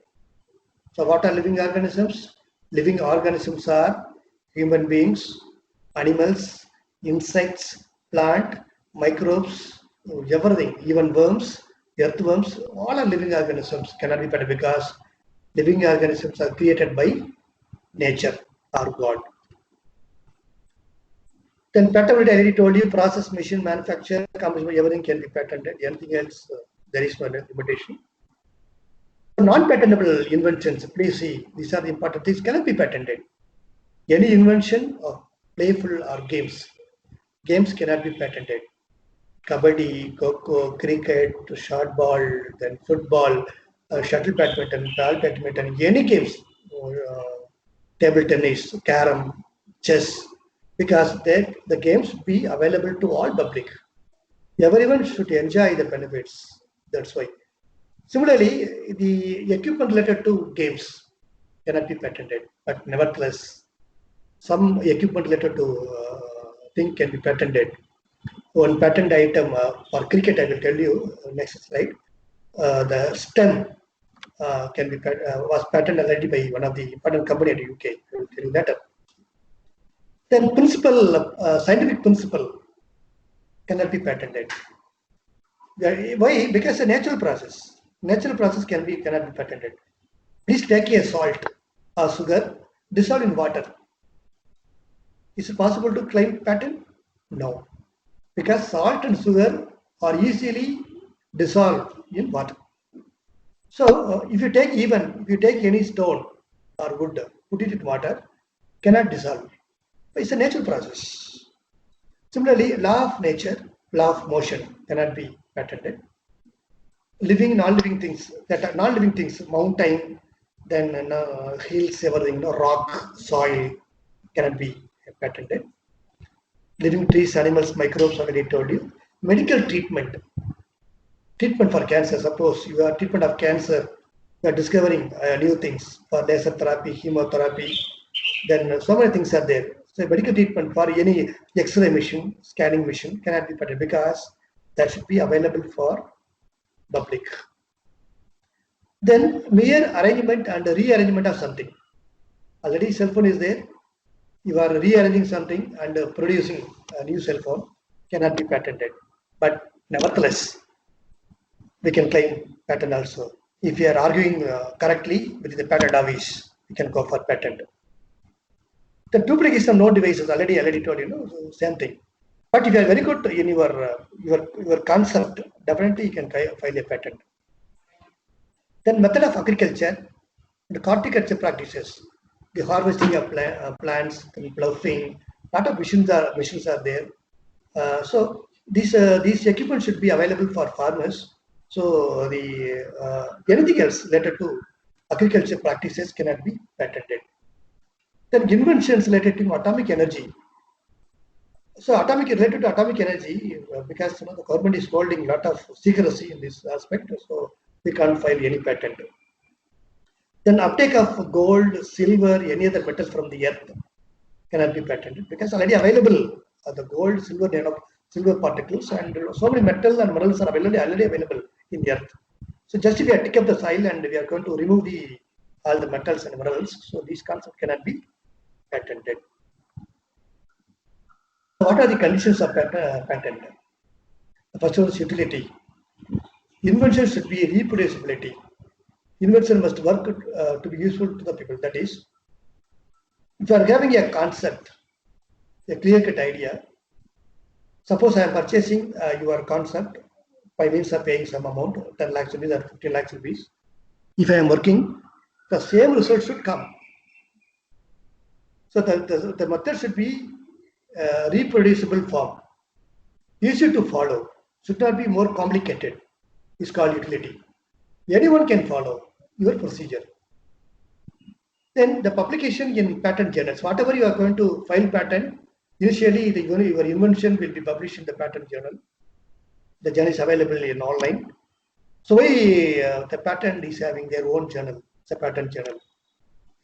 S6: So what are living organisms? Living organisms are human beings, animals, insects, plant, microbes, everything, even worms, earthworms, all are living organisms cannot be patented because living organisms are created by nature or God. Then patentability, I already told you, process, machine, manufacture, composition, everything can be patented. Anything else, there is no limitation. Non-patentable inventions, please see, these are the important things, cannot be patented. Any invention of playful or games cannot be patented. Kabaddi, Coco, cricket, short ball, then football, shuttle badminton, ball badminton, any games, table tennis, carom, chess, because the games be available to all public. Everyone should enjoy the benefits. That's why. Similarly, the equipment related to games cannot be patented, but nevertheless, some equipment related to thing can be patented. One patent item for cricket, I will tell you next slide. The stem can be was patented already by one of the important company at UK. I will tell you later. Then scientific principle cannot be patented. Why? Because a natural process. Natural process cannot be patented. Please take a salt or sugar, dissolve in water. Is it possible to claim patent? No, because salt and sugar are easily dissolved in water. So if you take any stone or wood, put it in water, cannot dissolve. It's a natural process. Similarly, law of nature, law of motion cannot be patented. Living, non-living things, that are non-living things, mountain, then hills, everything, rock, soil cannot be patented. Living trees, animals, microbes, already told you. Medical treatment for cancer. Suppose you are treatment of cancer, you are discovering new things for laser therapy, chemotherapy. Then so many things are there. So medical treatment for any X-ray machine, scanning machine cannot be patented because that should be available for public. Then mere arrangement and rearrangement of something. Already cell phone is there. You are rearranging something and producing a new cell phone cannot be patented. But nevertheless, we can claim patent also. If you are arguing correctly with the patent office, you can go for patent. The duplication of known devices, already told you, so same thing. But if you are very good in your concept, definitely you can file a patent. Then method of agriculture, the horticulture practices, the harvesting of plants, the ploughing, lot of machines are there. So these equipment should be available for farmers. So the anything else related to agriculture practices cannot be patented. Then inventions related to atomic energy. So related to atomic energy, because the government is holding a lot of secrecy in this aspect, so we can't file any patent. Then uptake of gold, silver, any other metal from the earth cannot be patented because already available the gold, silver particles, and so many metals and minerals are already available in the earth. So just if we take up the soil and we are going to remove all the metals and minerals, so these concepts cannot be patented. What are the conditions of patent? The first one is utility. Invention should be reproducibility. Invention must work to be useful to the people. That is, if you are having a concept, a clear-cut idea, suppose I am purchasing your concept by means of paying some amount, 10 lakhs rupees or 15 lakhs rupees. If I am working, the same result should come. So the method should be reproducible form, easy to follow, should not be more complicated. It's called utility. Anyone can follow your procedure. Then the publication in patent journals. Whatever you are going to file patent, initially your invention will be published in the patent journal. The journal is available in online. So the patent is having their own journal. It's a patent journal.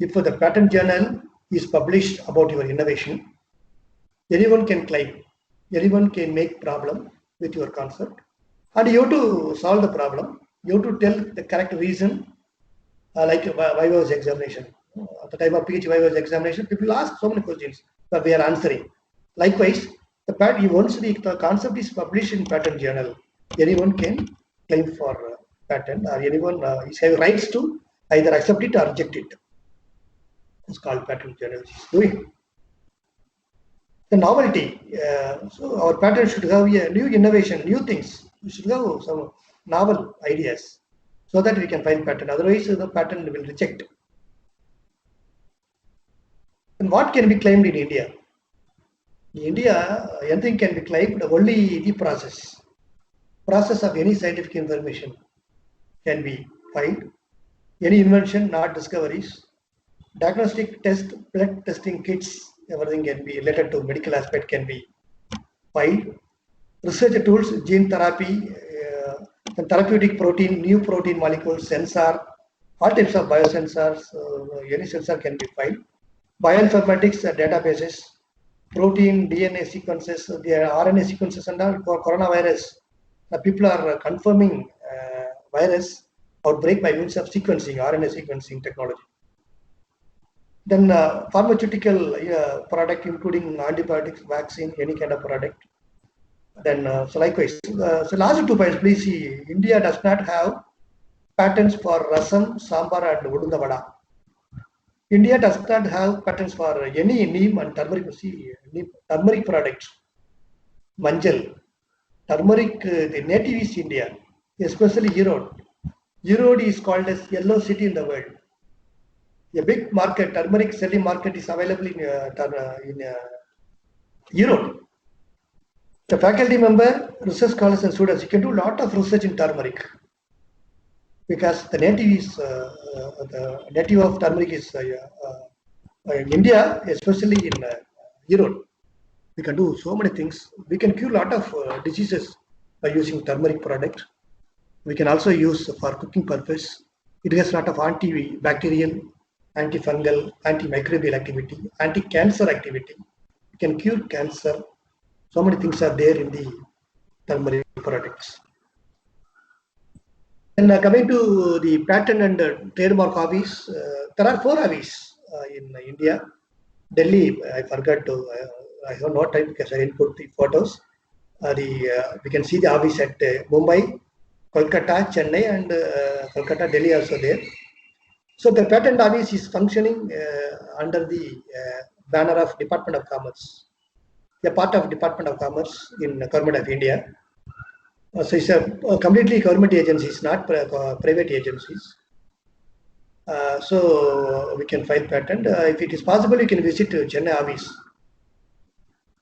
S6: If the patent journal is published about your innovation, anyone can claim, anyone can make problem with your concept. And you have to solve the problem. You have to tell the correct reason, like Viva's examination. At the time of PhD Viva's examination, people ask so many questions that we are answering. Likewise, once the concept is published in patent journal, anyone can claim for patent, or anyone is having rights to either accept it or reject it. It's called patent journal is doing. The novelty. So our patent should have a new innovation, new things. We should have some novel ideas so that we can file patent. Otherwise, the patent will reject. And what can be claimed in India? In India, anything can be claimed, only the process. Process of any scientific information can be filed. Any invention, not discoveries. Diagnostic test, blood testing kits, everything can be related to medical aspect can be filed. Research tools, gene therapy, therapeutic protein, new protein molecules, sensor, all types of biosensors, any sensor can be filed. Bioinformatics databases, protein, DNA sequences, the RNA sequences, and all for coronavirus. People are confirming virus outbreak by means of sequencing, RNA sequencing technology. Then pharmaceutical product, including antibiotics, vaccine, any kind of product. Then so likewise, so last 2 points, please see. India does not have patents for rasam, sambar, and udunda vada. India does not have patents for any neem and turmeric. See, turmeric products, manjal, turmeric. The native is India, especially Erode. Erode is called as yellow city in the world. A big market, turmeric selling market is available in Erode. The faculty member, research scholars and students, you can do a lot of research in turmeric because the native of turmeric is in India, especially in Erode. We can do so many things. We can cure a lot of diseases by using turmeric product. We can also use for cooking purpose. It has a lot of antibacterial, antifungal, antimicrobial activity, anti-cancer activity. It can cure cancer. So many things are there in the turmeric products. And coming to the patent and trademark office, there are 4 offices in India. Delhi, I forgot to, I have no time because I didn't put the photos. We can see the office at Mumbai, Kolkata, Chennai, and Kolkata, Delhi also there. So the patent office is functioning under the banner of Department of Commerce, a part of Department of Commerce in Government of India. So it's a completely government agency, it's not private agencies. So we can file patent. If it is possible, you can visit Chennai office.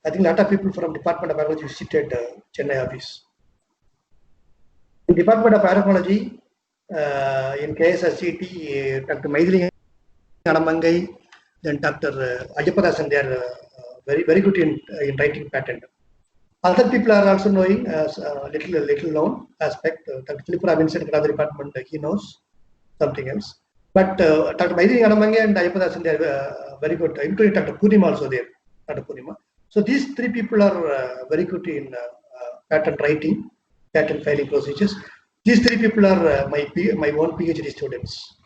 S6: I think a lot of people from Department of Biology visited Chennai office. In Department of Biotechnology, in KSRCT, Dr. Maithili Anamangai, then Dr. Ajapadasan, they are very good in writing patent. Other people are also knowing as little known aspect. Dr. Philip Robinson, another department, he knows something else. But Dr. Maithili Anamangai and Ajapadasan, they are very good, including Dr. Purnima also there. Dr. Purnima. So these 3 people are very good in patent writing, patent filing procedures. These 3 people are my own PhD students.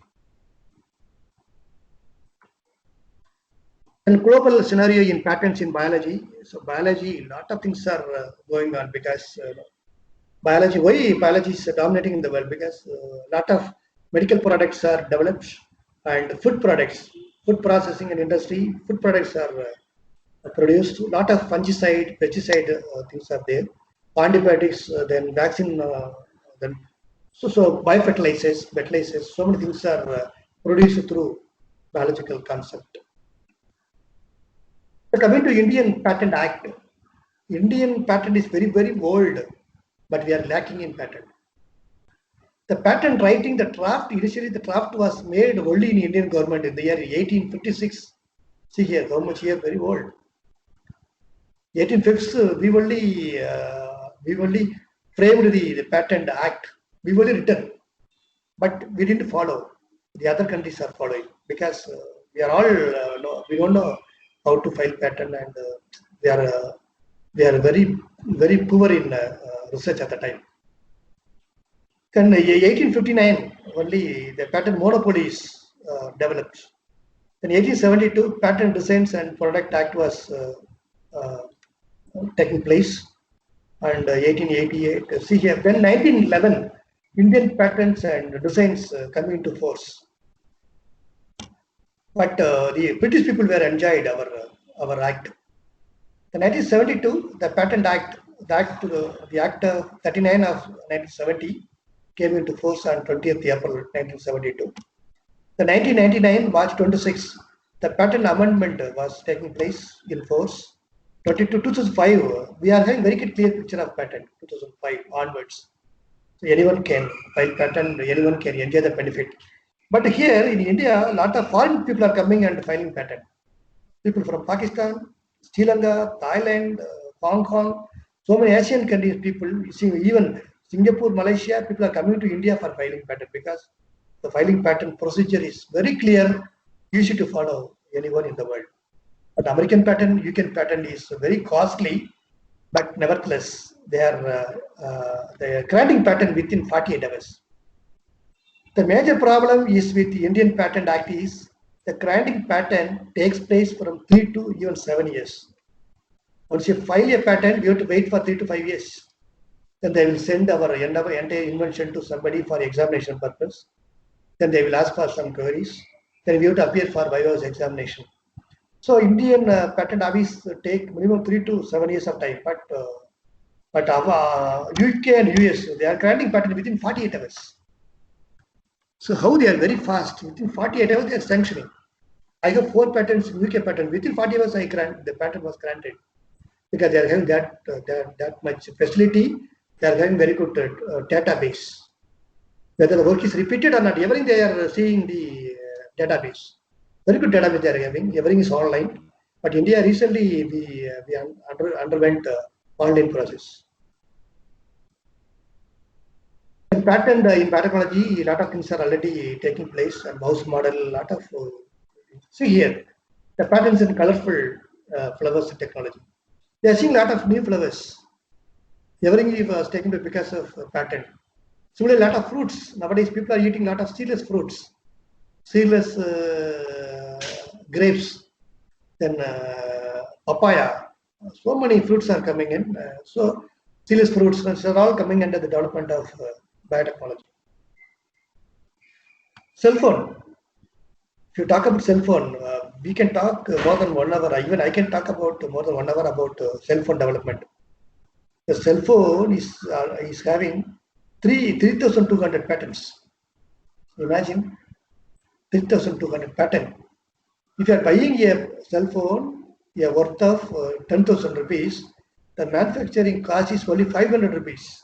S6: And global scenario in patents in biology. So biology, a lot of things are going on because biology. Why biology is dominating in the world? Because a lot of medical products are developed, and food products, food processing and industry, food products are produced. A lot of fungicide, pesticide things are there. Antibiotics, then vaccine, then so biofertilizers, fertilizers. So many things are produced through biological concept. So coming to Indian Patent Act, Indian patent is very old, but we are lacking in patent. The patent writing, the draft, initially the draft was made only in Indian government in the year 1856. See here, how much here, very old. 1856, we only framed the Patent Act. We only written, but we didn't follow. The other countries are following because we are all we don't know how to file patent, and we are very poor in research at the time. Then 1859, only the patent monopoly is developed. In 1872, Patent Designs and Product Act was taking place, and 1888. See here, then 1911, Indian patents and designs come into force. But the British people were enjoyed our act. In 1972, the Patent Act, the Act 39 of 1970 came into force on 20th April 1972. The 1999 March 26, the patent amendment was taking place in force. 2005, we are having very clear picture of patent 2005 onwards. So anyone can file patent, anyone can enjoy the benefit. But here in India, a lot of foreign people are coming and filing patent. People from Pakistan, Sri Lanka, Thailand, Hong Kong, so many Asian countries people, even Singapore, Malaysia, people are coming to India for filing patent because the filing patent procedure is very clear, easy to follow anyone in the world. But American patent, UK patent is very costly, but nevertheless, they are granting patent within 48 hours. The major problem is with the Indian Patent Act is the granting patent takes place from 3 to even 7 years. Once you file a patent, you have to wait for 3 to 5 years. Then they will send our entire invention to somebody for examination purpose. Then they will ask for some queries. Then we have to appear for Viva's examination. So Indian patent office take minimum 3 to 7 years of time, but UK and US, they are granting patent within 48 hours. So how they are very fast, within 48 hours they are sanctioning. I have 4 patents, UK patent, within 40 hours the patent was granted. Because they are having that much facility, they are having very good database. Whether the work is repeated or not, everything they are seeing the database. Very good database they are having, everything is online. But India recently, we underwent online process. In pathology, a lot of things are already taking place, and mouse model, a lot of, see here, the patterns in colorful flowers technology. They are seeing a lot of new flowers. Everything was taken because of patent. Similarly, a lot of fruits. Nowadays, people are eating a lot of seedless fruits, seedless grapes, then papaya. So many fruits are coming in. So seedless fruits are all coming under the development of biotechnology. Cell phone. If you talk about cell phone, we can talk more than 1 hour. Even I can talk about more than 1 hour about cell phone development. The cell phone is having 3,200 patents. Imagine 3,200 patent. If you are buying a cell phone, a worth of 10,000 rupees, the manufacturing cost is only 500 rupees.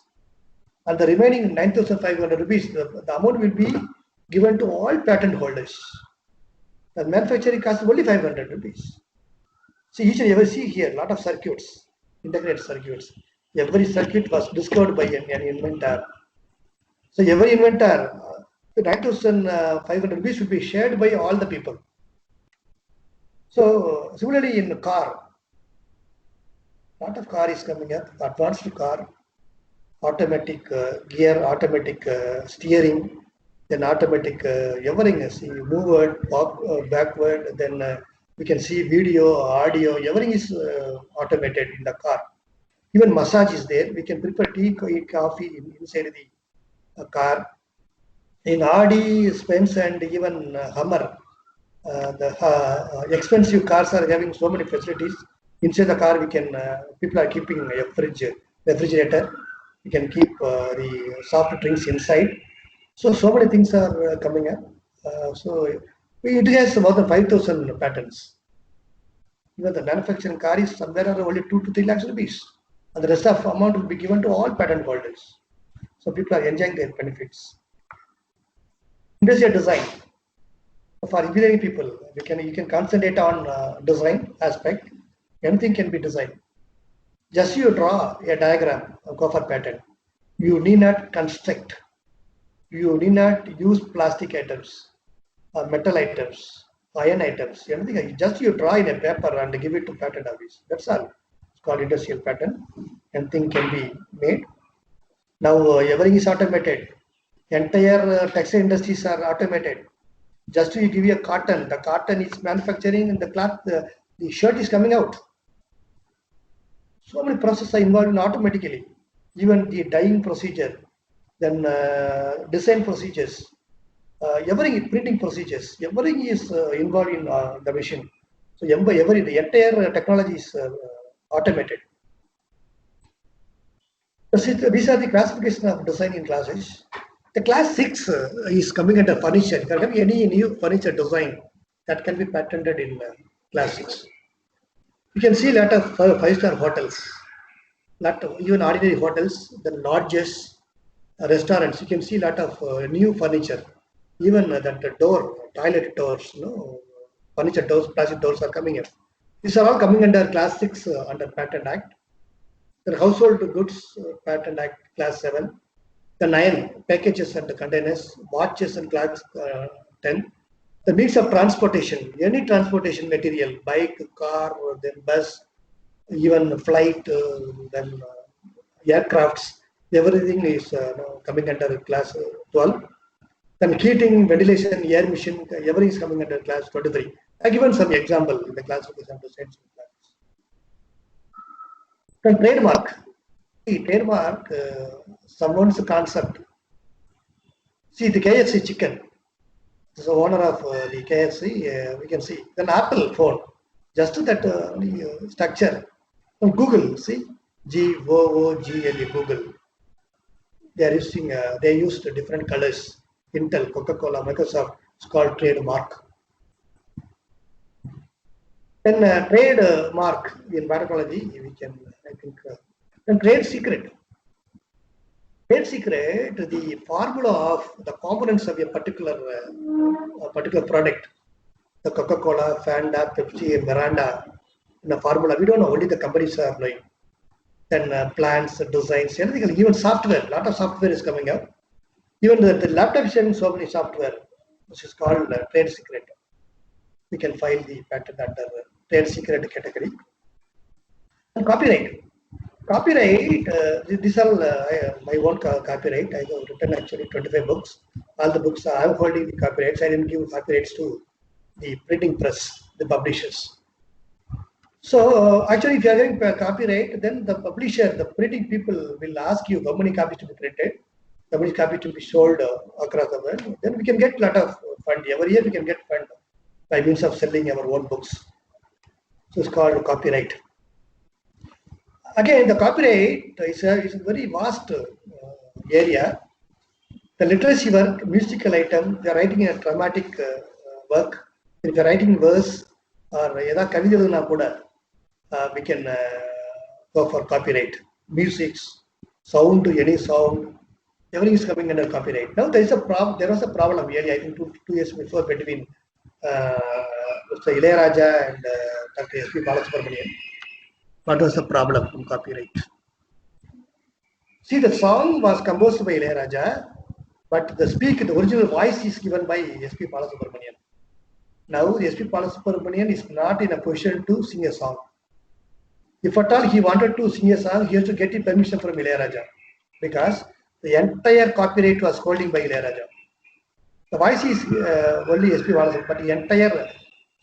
S6: And the remaining 9,500 rupees, the amount will be given to all patent holders. The manufacturing cost is only 500 rupees. See, each and every see here, a lot of circuits, integrated circuits. Every circuit was discovered by an inventor. So every inventor, the 9,500 rupees should be shared by all the people. So similarly in the car, a lot of car is coming up, advanced car, automatic gear, automatic steering, then automatic everything, see movement, backward, then we can see video, audio, everything is automated in the car. Even massage is there. We can prepare tea, eat coffee inside the car. In Audi, Spence, and even Hummer, the expensive cars are having so many facilities. Inside the car, we can people are keeping a refrigerator. We can keep the soft drinks inside. So many things are coming up. So it has more than 5,000 patents. Even the manufacturing car is somewhere around only 2 to 3 lakhs rupees. And the rest of amount will be given to all patent holders. So people are enjoying their benefits. Industrial design. For engineering people, you can concentrate on design aspect. Anything can be designed. Just you draw a diagram, go for patent. You need not construct. You need not use plastic items, metal items, iron items, anything. Just you draw in a paper and give it to patent office. That's all. It's called industrial patent. Anything can be made. Now everything is automated. Entire textile industries are automated. Just to give you a cotton, the cotton is manufacturing and the cloth, the shirt is coming out. So many processes are involved in automatically. Even the dyeing procedure, then design procedures, everything, printing procedures, everything is involved in the machine. So the entire technology is automated. So these are the classification of design in classes. The class 6 is coming under furniture. There can be any new furniture design that can be patented in class 6. You can see a lot of 5-star hotels, even ordinary hotels, the lodges, restaurants. You can see a lot of new furniture. Even the door, toilet doors, furniture doors, plastic doors are coming in. These are all coming under class 6 under Patent Act. The household goods Patent Act class 7. The 9 packages and the containers, watches and clocks 10. The means of transportation, any transportation material, bike, car, then bus, even flight, then aircrafts, everything is coming under class 12. Then heating, ventilation, air machine, everything is coming under class 23. I given some example in the classification of the science. Then trademark. Trademark, someone's concept. See the KFC chicken. This is the owner of the KFC. We can see. Then Apple phone. Just that structure. And Google. See Google. They are using. They used different colors. Intel, Coca-Cola, Microsoft. It's called trademark. Then trademark in biotechnology. We can. I think. Then trade secret. Trade secret, the formula of the components of a particular product, the Coca-Cola, Fanta, Pepsi, and Miranda, in the formula, we don't know, only the companies are knowing. Then plans, designs, anything, even software, a lot of software is coming up. Even the laptop is having so many software, which is called trade secret. We can file the patent under trade secret category. And copyright. Copyright, these are my own copyright. I have written actually 25 books. All the books I am holding the copyrights. I didn't give copyrights to the printing press, the publishers. So actually, if you are getting copyright, then the publisher, the printing people will ask you how many copies to be printed, how many copies to be sold across the world. Then we can get a lot of fund. Every year we can get fund by means of selling our own books. So it's called copyright. Again, the copyright is a very vast area. The literacy work, musical item, they are writing a dramatic work. If they are writing verse or we can go for copyright. Music, sound, any sound, everything is coming under copyright. Now there is a problem. There was a problem really, I think two years before, between Mr. Ilayaraja and Dr. S.P. Balasubramanian. What was the problem in copyright? See, the song was composed by Ilayaraja, but the original voice is given by S.P. Balasubramanian. Now, S.P. Balasubramanian is not in a position to sing a song. If at all he wanted to sing a song, he has to get permission from Ilayaraja, because the entire copyright was holding by Ilayaraja. The voice is only S.P. Balasubramanian, but the entire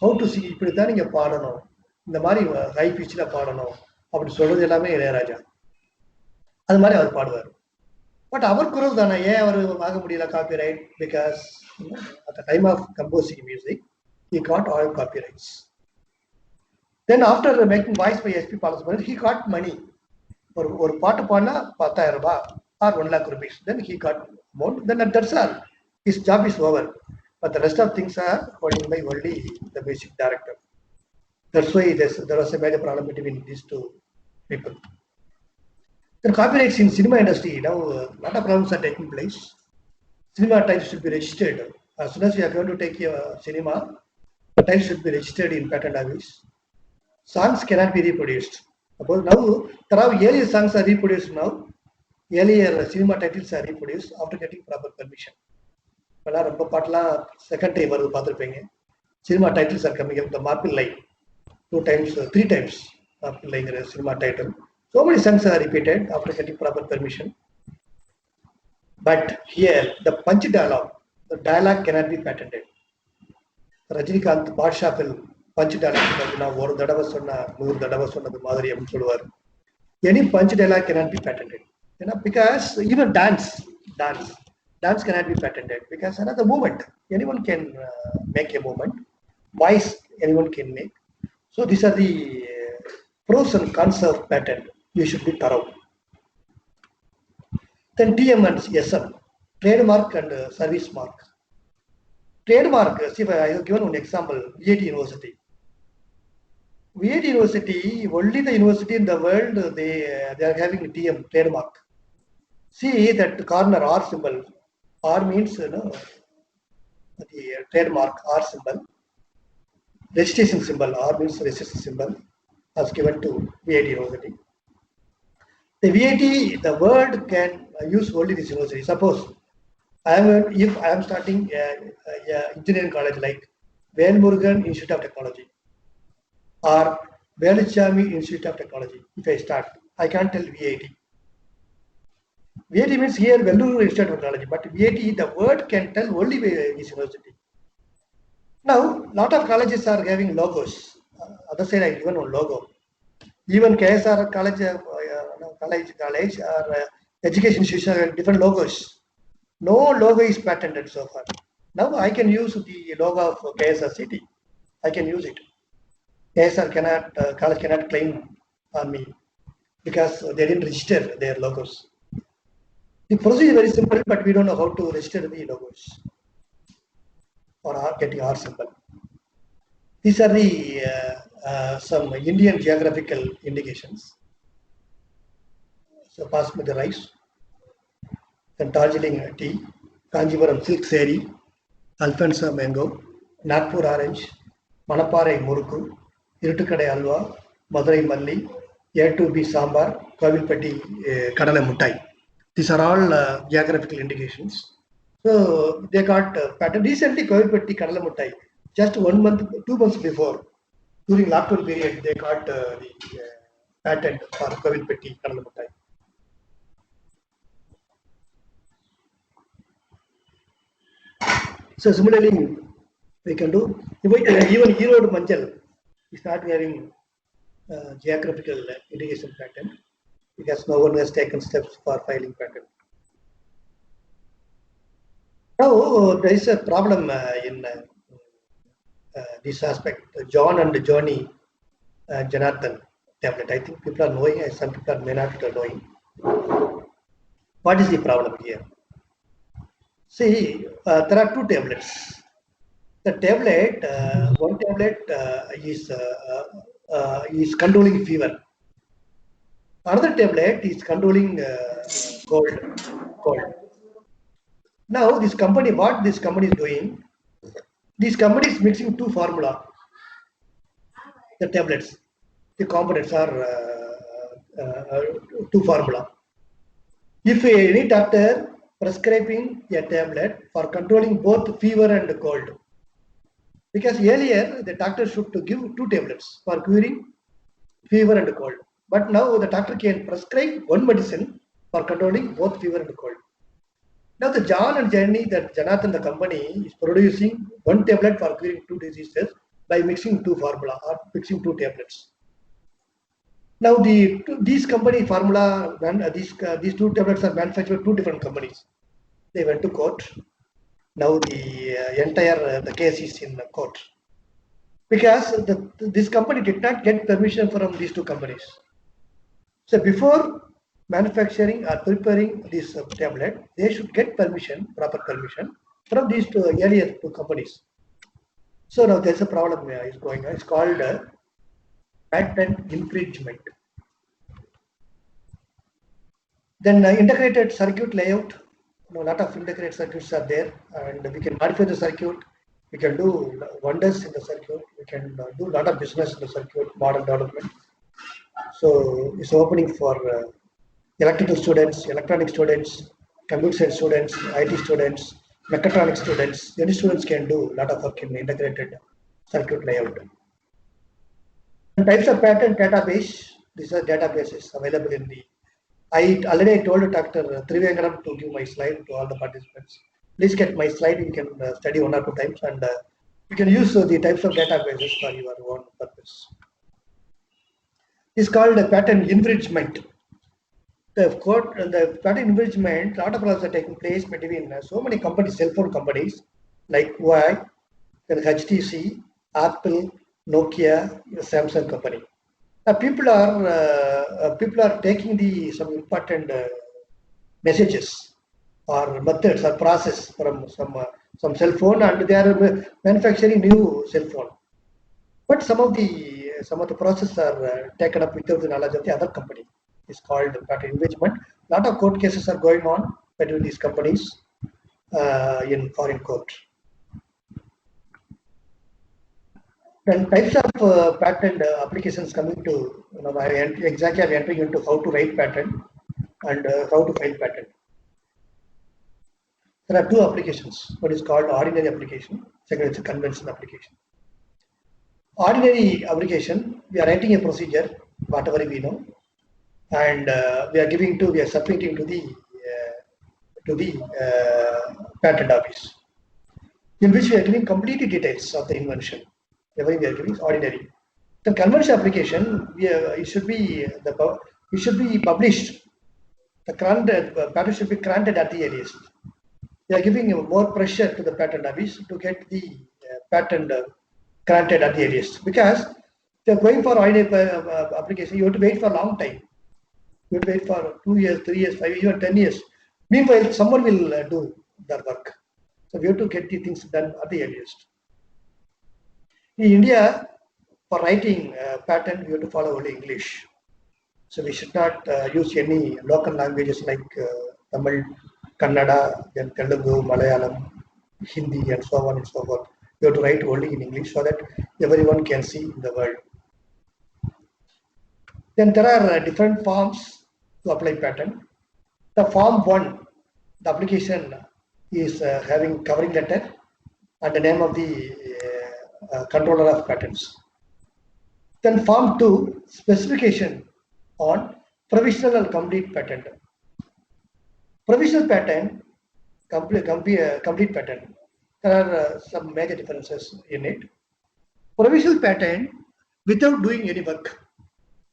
S6: how to sing, இப்படி தான் நீங்க பாடணும், இந்த மாதிரி high பிச்சில் பாடணும் அப்படி சொல்றது எல்லாமே இளையராஜா. அது மாதிரி அவர் பாடுவார். பட் அவர் குரல் தானே, ஏன் அவர் வாங்க முடியல copyright? Because at the time of composing music, he got all copyrights. Then after making voice by S.P. Balasubramanian, he got money. ஒரு பாட்டு பாடினா 10,000 ரூபாய் or 1 lakh rupees. Then he got amount. Then that's all. His job is over. But the rest of things are holding by only the music director. That's why there was a major problem between these two people. The copyrights in cinema industry, now a lot of problems are taking place. Cinema titles should be registered. As soon as we are going to take a cinema, the titles should be registered in patent office. Songs cannot be reproduced. Suppose now, there are earlier songs are reproduced now. Earlier cinema titles are reproduced after getting proper permission. ரொம்ப பாட்டெல்லாம் second time வருது பார்த்துருப்பீங்க. Cinema titles are coming up. The marble line 2 times, 3 times marble லைங்கிற cinema title. So many songs are repeated after getting proper permission. But here, the punch dialogue, the dialogue cannot be patented. Rajinikanth Badshah film, punch dialogue, any punch dialogue cannot be patented. Because even dance cannot be patented because another movement. Anyone can make a movement. Voice anyone can make. So these are the pros and cons of patent. You should be thorough. Then TM and SM, trademark and service mark. Trademark, see if I have given one example, VAT University. VAT University, only the university in the world, they are having TM, trademark. See that corner R symbol. R means, the trademark R symbol. Registration symbol, R means registration symbol, as given to VAT University. The VAT, the word can use only this university. Suppose if I am starting engineering college like Velmurugan Institute of Technology or Veluchami Institute of Technology, if I start, I can't tell VAT. VAT means here Vellurugan Institute of Technology, but VAT, the word can tell only this university. Now, lot of colleges are having logos. Other side, I given one logo. Even KSR college or education institution have different logos. No logo is patented so far. Now I can use the logo of KSR city. I can use it. KSR college cannot claim on me because they didn't register their logos. The procedure is very simple, but we don't know how to register the logos or getting R symbol. These are the some Indian geographical indications. So Basmati rice, then Darjeeling tea, Kanjivaram silk sari, Alfonso mango, Nagpur orange, Manaparai murukku, Irtukadai alva, Madurai malli, A2B sambar, Kovilpatti kadala muttai. These are all geographical indications. So they got patent recently. Kovilpatti kadala muttai. Just 1 month, 2 months before, during lockdown period, they got the patent for Kovilpatti kadala muttai. So similarly, we can do even Erode Manjal. We start having geographical indication patent because no one has taken steps for filing patent. Now there is a problem in this aspect. John and Johnny Janathan tablet. I think people are knowing, some people may not be knowing. What is the problem here? See, there are two tablets. The tablet, one tablet is controlling fever. Another tablet is controlling cold. Now, this company, what this company is doing? This company is mixing two formula. The tablets, the components are two formula. If any doctor prescribing a tablet for controlling both fever and cold, because earlier the doctor should to give two tablets for curing fever and cold, but now the doctor can prescribe one medicine for controlling both fever and cold. Now the John and Jenny, that Janathan, the company, is producing one tablet for curing two diseases by mixing two formula or mixing two tablets. Now these company formula, these two tablets are manufactured by two different companies. They went to court. Now the entire the case is in court because this company did not get permission from these two companies. So before manufacturing or preparing this tablet, they should get permission, proper permission from these two earlier two companies. So now there's a problem is going on. It's called patent infringement. Then integrated circuit layout. A lot of integrated circuits are there, and we can modify the circuit. We can do wonders in the circuit. We can do a lot of business in the circuit, model development. So it's opening for electrical students, electronic students, computer science students, IT students, mechatronics students. Any students can do a lot of work in integrated circuit layout. And types of patent database. These are databases available in the I already told Dr. Trivengadam to give my slide to all the participants. Please get my slide. You can study 1 or 2 times, and you can use the types of databases for your own purpose. It's called patent infringement. The patent infringement, a lot of problems are taking place between so many companies, cell phone companies like Huawei, then HTC, Apple, Nokia, Samsung company. People are taking some important messages or methods or process from some cell phone, and they are manufacturing new cell phone. But some of the processes are taken up without the knowledge of the other company. It's called patent infringement. A lot of court cases are going on between these companies in foreign court. Then types of patent applications coming to, I'm entering into how to write patent and how to file patent. There are 2 applications. One is called ordinary application. Second is a conventional application. Ordinary application, we are writing a procedure, whatever we know, and we are submitting to the patent office, in which we are giving complete details of the invention. Everything we are giving is ordinary. The conventional application, it should be published. The patent should be granted at the earliest. We are giving more pressure to the patent office to get the patent granted at the earliest, because they are going for ordinary application. You have to wait for a long time. You have to wait for 2 years, 3 years, 5 years, even 10 years. Meanwhile, someone will do their work. So we have to get the things done at the earliest. In India, for writing patent, we have to follow only English. So we should not use any local languages like Tamil, Kannada, then Telugu, Malayalam, Hindi, and so on and so forth. We have to write only in English so that everyone can see in the world. Then there are different forms to apply patent. The form 1, the application is having covering letter and the name of the controller of patents. Then form 2, specification on provisional and complete patent. Provisional patent, complete patent. There are some major differences in it. Provisional patent, without doing any work,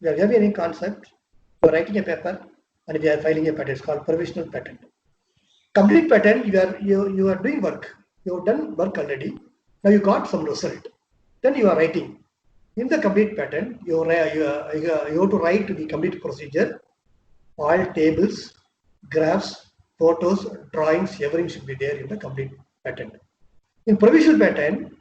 S6: we are having any concept, we are writing a paper, and we are filing a patent. It's called provisional patent. Complete patent, you are doing work. You have done work already. Now you got some result. Then you are writing. In the complete patent, you have to write the complete procedure. All tables, graphs, photos, drawings, everything should be there in the complete patent. In provisional patent,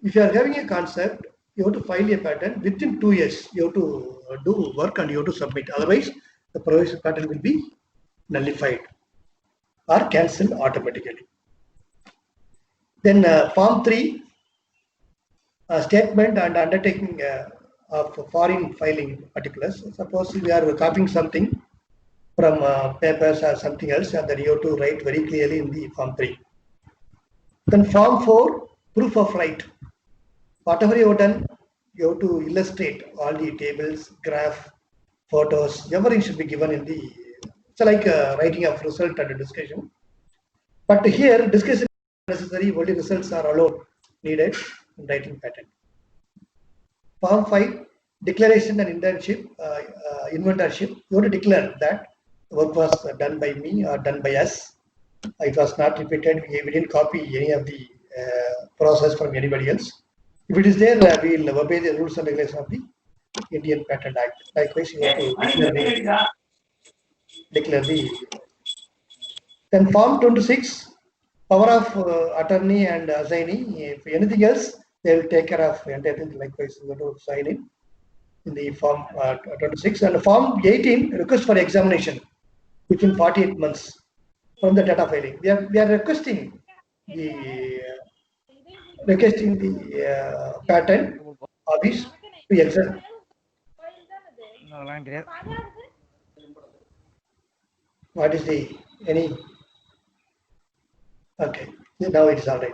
S6: if you are having a concept, you have to file a patent within 2 years. You have to do work and you have to submit. Otherwise, the provisional patent will be nullified or cancelled automatically. Then form 3, statement and undertaking of foreign filing particulars. Suppose we are copying something from papers or something else, and then you have to write very clearly in the form 3. Then form 4, proof of right. Whatever you have done, you have to illustrate all the tables, graph, photos, everything should be given in the, it's like writing of result and discussion. But here, discussion is necessary, only results are allowed, needed in writing patent. Form 5, declaration and inventorship. You have to declare that the work was done by me or done by us. It was not repeated. We didn't copy any of the process from anybody else. If it is there, we will obey the rules and regulations of the Indian Patent Act. Likewise, you have to declare the. Then Form 26, power of attorney and assignee. If anything else, they will take care of entire thing. Likewise, you have to sign in the Form 26. And Form 18, request for examination within 48 months from the data filing. We are requesting the patent office to examine. What is the any? Okay, now it's all right.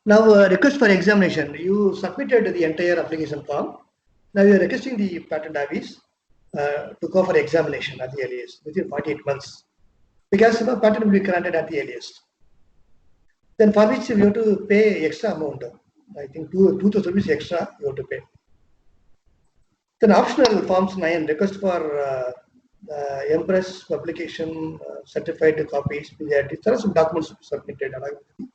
S6: Now request for examination. You submitted the entire application form. Now you are requesting the patent office to go for examination at the earliest within 48 months, because patent will be granted at the earliest. Then for which you have to pay extra amount. I think 2,000 rupees extra you have to pay. Then optional forms 9 request for Empress publication certified copies. There are some documents submitted along with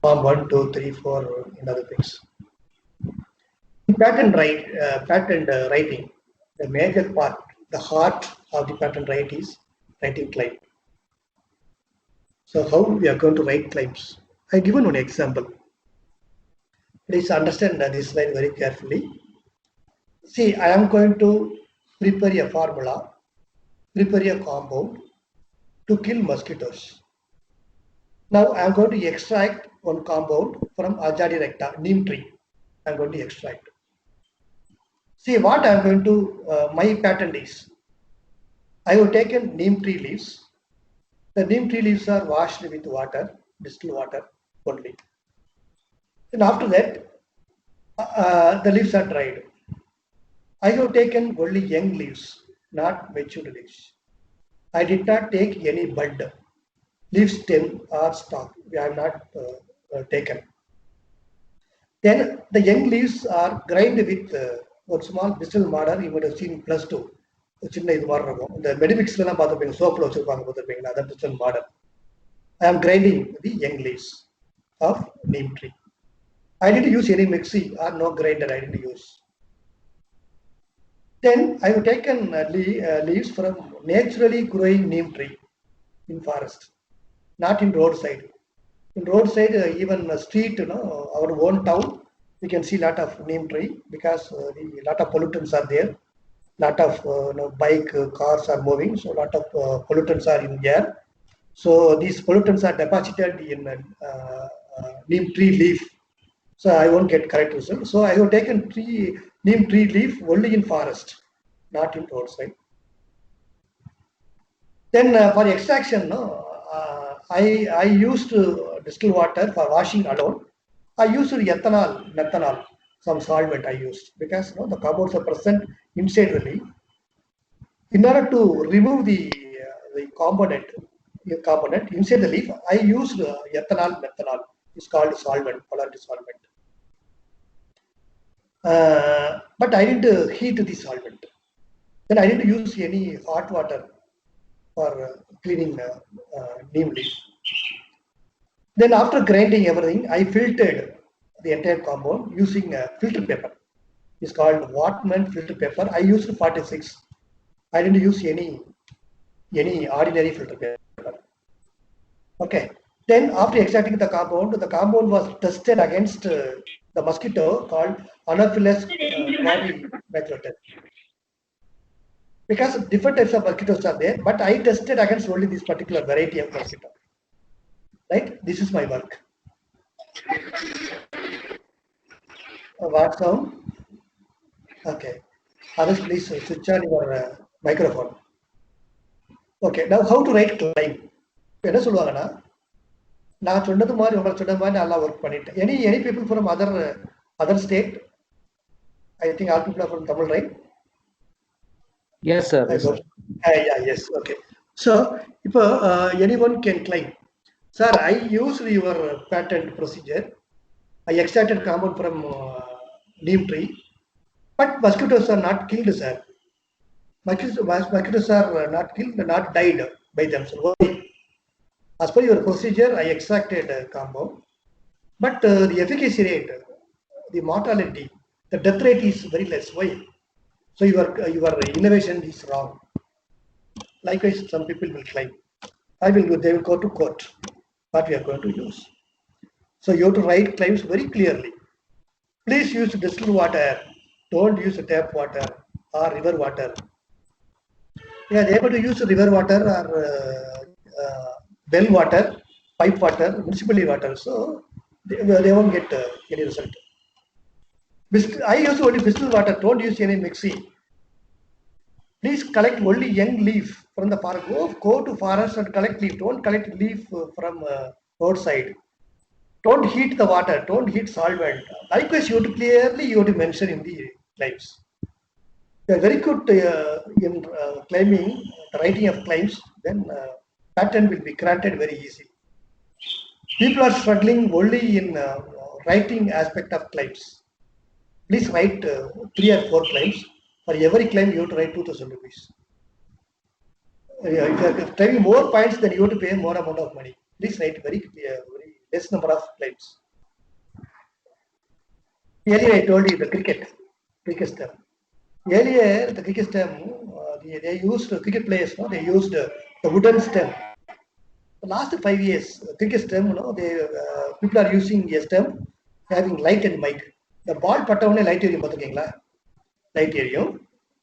S6: form 1, 2, 3, 4 and other things. In patent writing, the major part, the heart of the patent right is writing claim. So how we are going to write claims? I given one example. Please understand this slide very carefully. See, I am going to prepare a formula, prepare a compound to kill mosquitoes. Now I am going to extract one compound from Ajadi recta, neem tree. I am going to extract. See what I am going to, my patent is, I have taken neem tree leaves. The neem tree leaves are washed with water, distilled water only. And after that, the leaves are dried. I have taken only young leaves, not matured leaves. I did not take any bud, leaf stem or stalk. I have not taken. Then the young leaves are grind with one small distilled water. You would have seen +2. The medimix soap that distilled water. I am grinding the young leaves of neem tree. I didn't use any mixie or no grinder. I didn't use. Then I have taken leaves from naturally growing neem tree in forest, not in roadside. In roadside, even street, our own town, we can see lot of neem tree because lot of pollutants are there. Lot of bike, cars are moving, so lot of pollutants are in air. So these pollutants are deposited in neem tree leaf. So I won't get correct result. So I have taken neem tree leaf only in forest, not in roadside. Then for extraction, I used distilled water for washing alone. I used ethanol, methanol, some solvent I used because the compounds are present inside the leaf. In order to remove the component inside the leaf, I used ethanol, methanol. It's called solvent, polarity solvent. But I didn't heat the solvent. Then I didn't use any hot water for cleaning neem leaf. Then after grinding everything, I filtered the entire compound using filter paper. It's called Whatman filter paper. I used 46. I didn't use any ordinary filter paper. Okay. Then after extracting the compound was tested against the mosquito called Anopheles maculatus. Because different types of mosquitoes are there, but I tested against only this particular variety of mosquito. Right? This is my work. What sound? Okay. Others, please switch on your microphone. Okay. Now, how to write claim? என்ன சொல்லுவாங்கன்னா நான் சொன்னது மாதிரி உங்களுக்கு சொன்ன மாதிரி நல்லா work பண்ணிட்டேன். Any people from other state? I think all people are from Tamil, right?
S3: Yes, sir.
S6: Yes, sir. Yeah, yes. Okay. So, if anyone can claim, sir, I used your patent procedure. I extracted compound from neem tree, but mosquitoes are not killed, sir. Mosquitoes are not killed, not died by them. So, as per your procedure, I extracted compound, but the efficacy rate, the mortality, the death rate is very less. Why? So your innovation is wrong. Likewise, some people will claim. They will go to court. What we are going to use. So you have to write claims very clearly. Please use distilled water. Don't use tap water or river water. Yeah, they are able to use river water or well water, pipe water, municipal water. So they won't get any result. I use only distilled water. Don't use any mixie. Please collect only young leaf from the forest. Go to forest and collect leaf. Don't collect leaf from roadside. Don't heat the water. Don't heat solvent. Likewise, you have to clearly mention in the claims. They're very good in claiming the writing of claims, then patent will be granted very easily. People are struggling only in writing aspect of claims. Please write 3 or 4 claims. For every claim, you have to write 2,000 rupees. If you are claiming more points, then you have to pay more amount of money. Please write very less number of claims. Earlier, I told you the cricket stem. Earlier, the cricket stem, they used cricket players. No, they used the wooden stem. The last 5 years, cricket stem, people are using a stem having light and mic. The ball பட்டவனே light எரியும் பார்த்துருக்கீங்களா? Light எரியும்.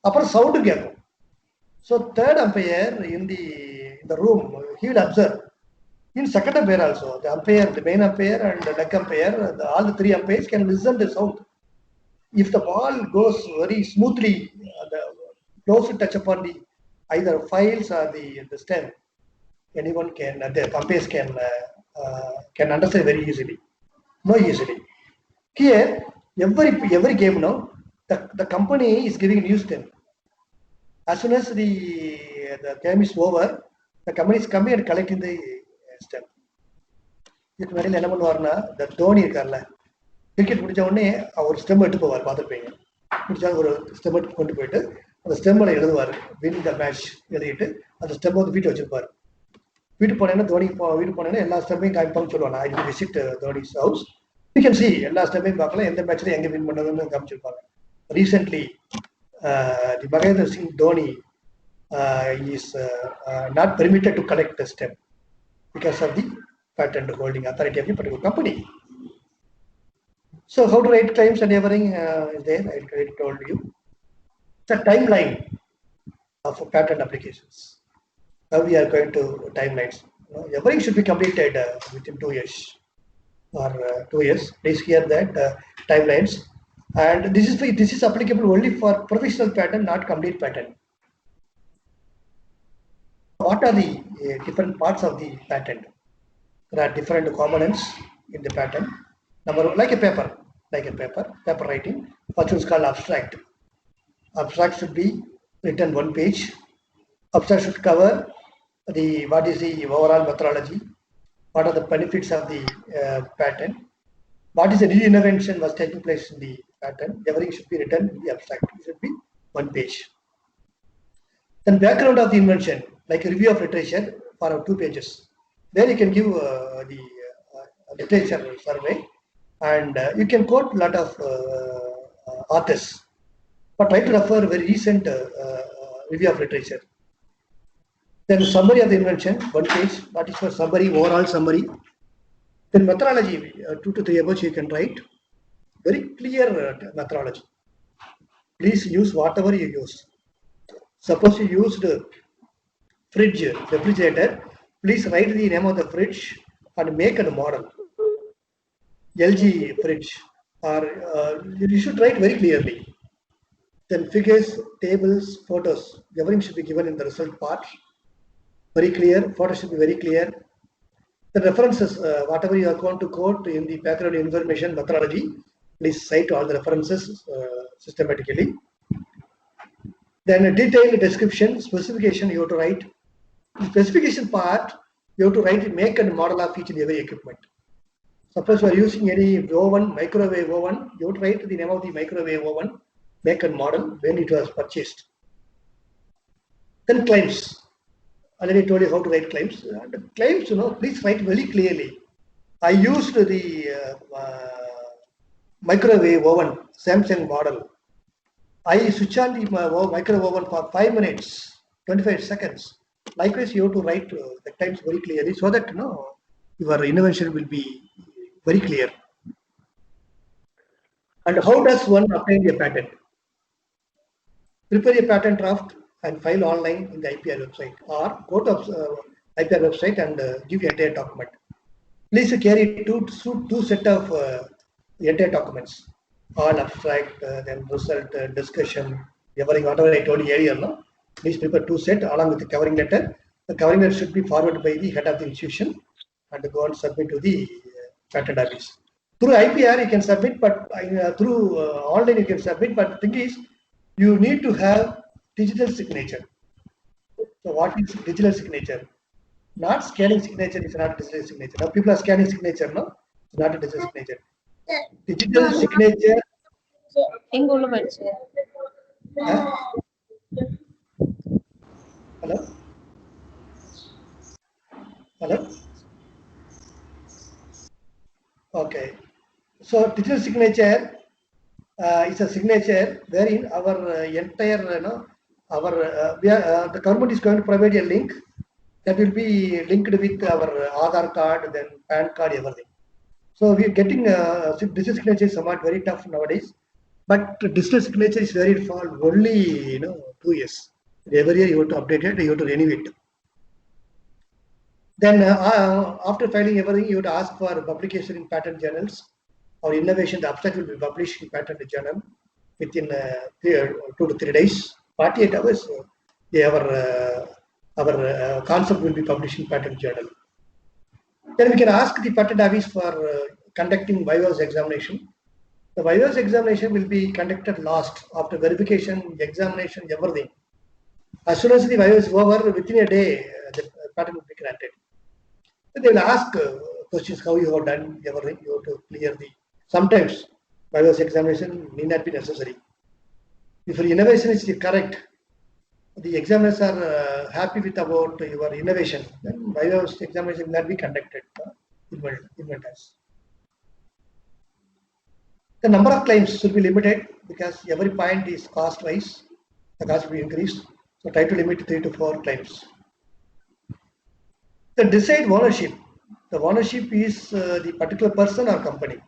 S6: அப்புறம் sound கேட்கும். So third umpire in the room, he will observe. In second umpire also, the umpire, the main umpire and the leg umpire, all the 3 umpires can listen the sound. If the ball goes very smoothly, the close touch upon the either files or the stem, anyone can, the umpires can understand very easily. No easily. Here, every game now, the company is giving new stem. As soon as the game is over, the company is coming and collecting the stem. இதுக்கு மேலே என்ன பண்ணுவார்னா, இந்த தோனி இருக்கார்ல, cricket முடிச்ச உடனே அவர் stem எடுத்து போவார், பார்த்துருப்பீங்க. முடிச்சா ஒரு ஸ்டெம் எடுத்து கொண்டு போயிட்டு அந்த ஸ்டெம்மில் எழுதுவார், வின் த மேட்ச் எழுதிட்டு அந்த ஸ்டெம் வந்து வீட்டு வச்சிருப்பார். வீட்டு போனேன்னா தோனி வீட்டு போனேன்னா எல்லா ஸ்டெம்மையும் காமிப்பாங்க சொல்லுவாங்க. I will visit Dhoni's house. You can see எல்லா ஸ்டெம்மையும் பார்க்கலாம், எந்த மேட்ச்ல எங்கே வின் பண்ணதுன்னு காமிச்சிருப்பாங்க. Recently the Mahendra Singh Dhoni is not permitted to collect the stem because of the patent holding authority of the particular company. So how to write claims and everything is there. I told you. It's a timeline of patent applications. Now we are going to timelines. Everything should be completed within 2 years or 2 years. Please hear that timelines. And this is applicable only for provisional patent, not complete patent. What are the different parts of the patent? There are different components in the patent. Number one, like a paper writing. First is called abstract. Abstract should be written 1 page. Abstract should cover what is the overall methodology, what are the benefits of the patent, what is the new invention was taking place in the patent. Everything should be written in the abstract. It should be 1 page. Then background of the invention, like a review of literature for 2 pages. There you can give the literature survey, and you can quote a lot of authors, but try to refer very recent review of literature. Then summary of the invention, 1 page. What is for summary, overall summary. Then methodology, 2 to 3 words you can write. Very clear methodology. Please use whatever you use. Suppose you used fridge, refrigerator. Please write the name of the fridge and make a model. LG fridge, or you should write very clearly. Then figures, tables, photos. Everything should be given in the result part. Very clear. Photos should be very clear. The references, whatever you are going to quote in the background information methodology, please cite all the references systematically. Then a detailed description, specification you have to write. The specification part, you have to write make and model of each and every equipment. Suppose you are using any oven, microwave oven, you have to write the name of the microwave oven, make and model, when it was purchased. Then claims. Already told you how to write claims. And claims, please write very clearly. I used the microwave oven, Samsung model. I switch on the microwave oven for 5 minutes, 25 seconds. Likewise, you have to write the claims very clearly so that your invention will be very clear. And how does one obtain a patent? Prepare a patent draft and file online in the IPR website, or go to IPR website and give the entire document. Please carry two set of entire documents, all abstract, then result, discussion, everything, whatever I told you earlier. Please prepare 2 sets along with the covering letter. The covering letter should be forwarded by the head of the institution and go and submit to the patent office. Through IPR you can submit, but through online you can submit. But the thing is, you need to have digital signature. So what is digital signature? Not scanning signature is not digital signature. Now people are scanning signature, no? It's not a digital signature. Digital signature. Huh? Hello? Hello? Okay. So digital signature is a signature wherein our entire, the government is going to provide a link that will be linked with our Aadhaar card, then PAN card, everything. So we are getting digital signature is somewhat very tough nowadays, but digital signature is very for only 2 years. Every year you have to update it, you have to renew it. Then after filing everything, you have to ask for publication in patent journals or innovation. The abstract will be published in patent journal within 2 to 3 days, 48 hours. Our concept will be published in patent journal. Then we can ask the patent office for conducting Viva's examination. The Viva's examination will be conducted last after verification, examination, everything. As soon as the Viva is over, within a day, the patent will be granted. So they will ask questions how you have done everything. You have to clear the. Sometimes Viva's examination need not be necessary. If your innovation is correct, the examiners are happy with about your innovation, then Viva's examination will not be conducted. Inventors. The number of claims should be limited because every point is cost wise. The cost will be increased. So try to limit 3 to 4 claims. The decide ownership. The ownership is the particular person or company.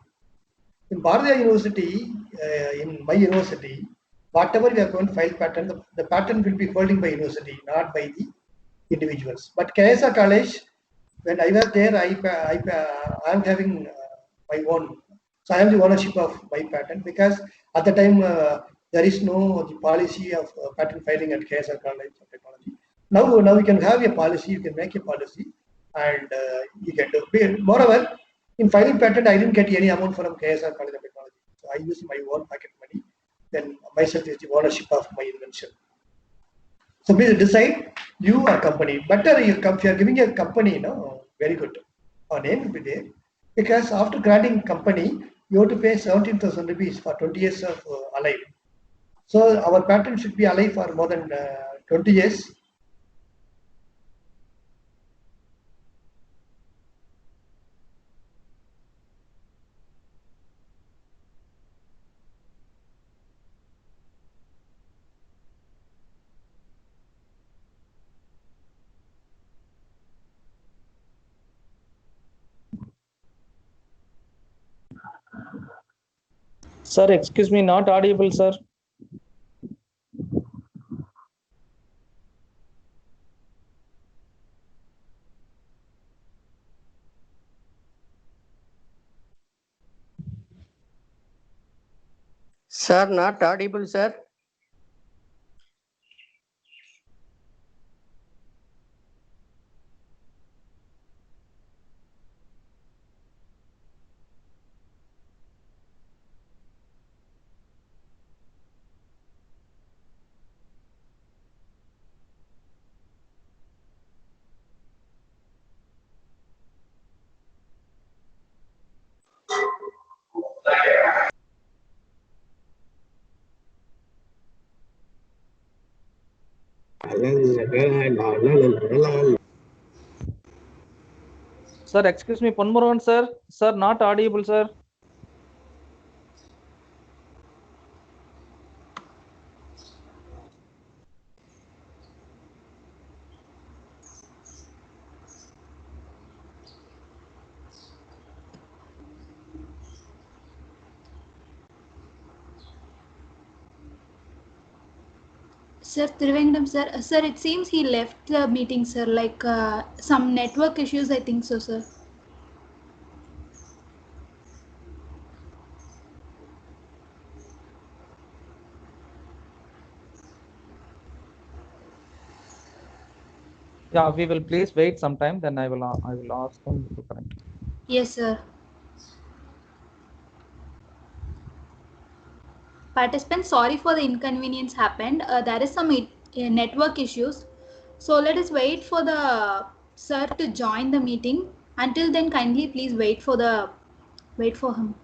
S6: In Bharatiya University, in my university, whatever we are going to file patent, the patent will be holding by university, not by the individuals. But KSR College, when I was there, I am having my own. So I am the ownership of my patent because at the time there is no the policy of patent filing at KSR College of Technology. Now you can have a policy, you can make a policy, and you can do. Moreover, in filing patent, I didn't get any amount from KSR College of Technology. So I use my own pocket money. Then myself is the ownership of my invention. So please decide you or company. Better if you are giving a company, very good. Our name will be there. Because after granting company, you have to pay 17,000 rupees for 20 years of alive. So our patent should be alive for more than 20 years.
S3: Sir, excuse me, not audible, sir.
S7: Sir, not audible, sir.
S3: Sir, excuse me, one more one, sir. Sir, not audible, sir.
S2: Sir, Trivandrum, sir. Sir, it seems he left the meeting, sir. Like some network issues, I think so, sir.
S3: Yeah, we will please wait some time. Then I will ask him to connect.
S2: Yes, sir. Participants, sorry for the inconvenience happened. There is some network issues. So let us wait for the sir to join the meeting. Until then, kindly please wait for him.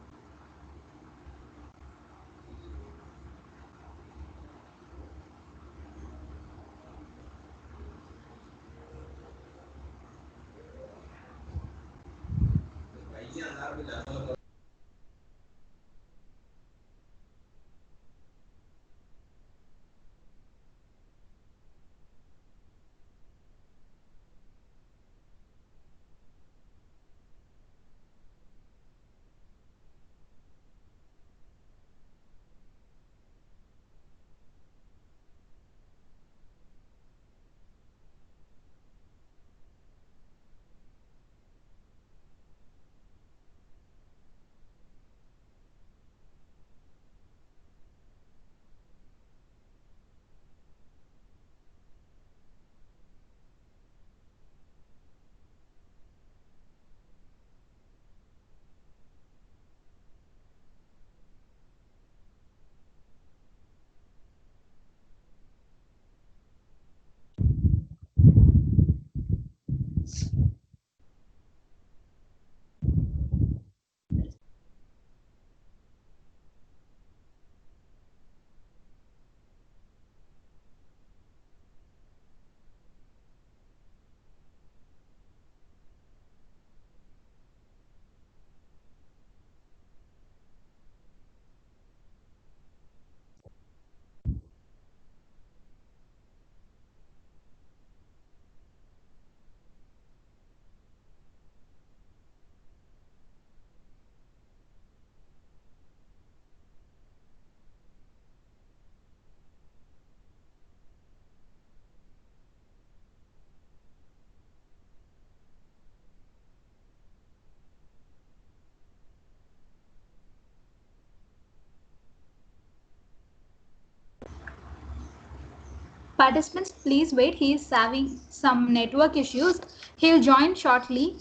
S2: Participants, please wait. He is having some network issues. He'll join shortly.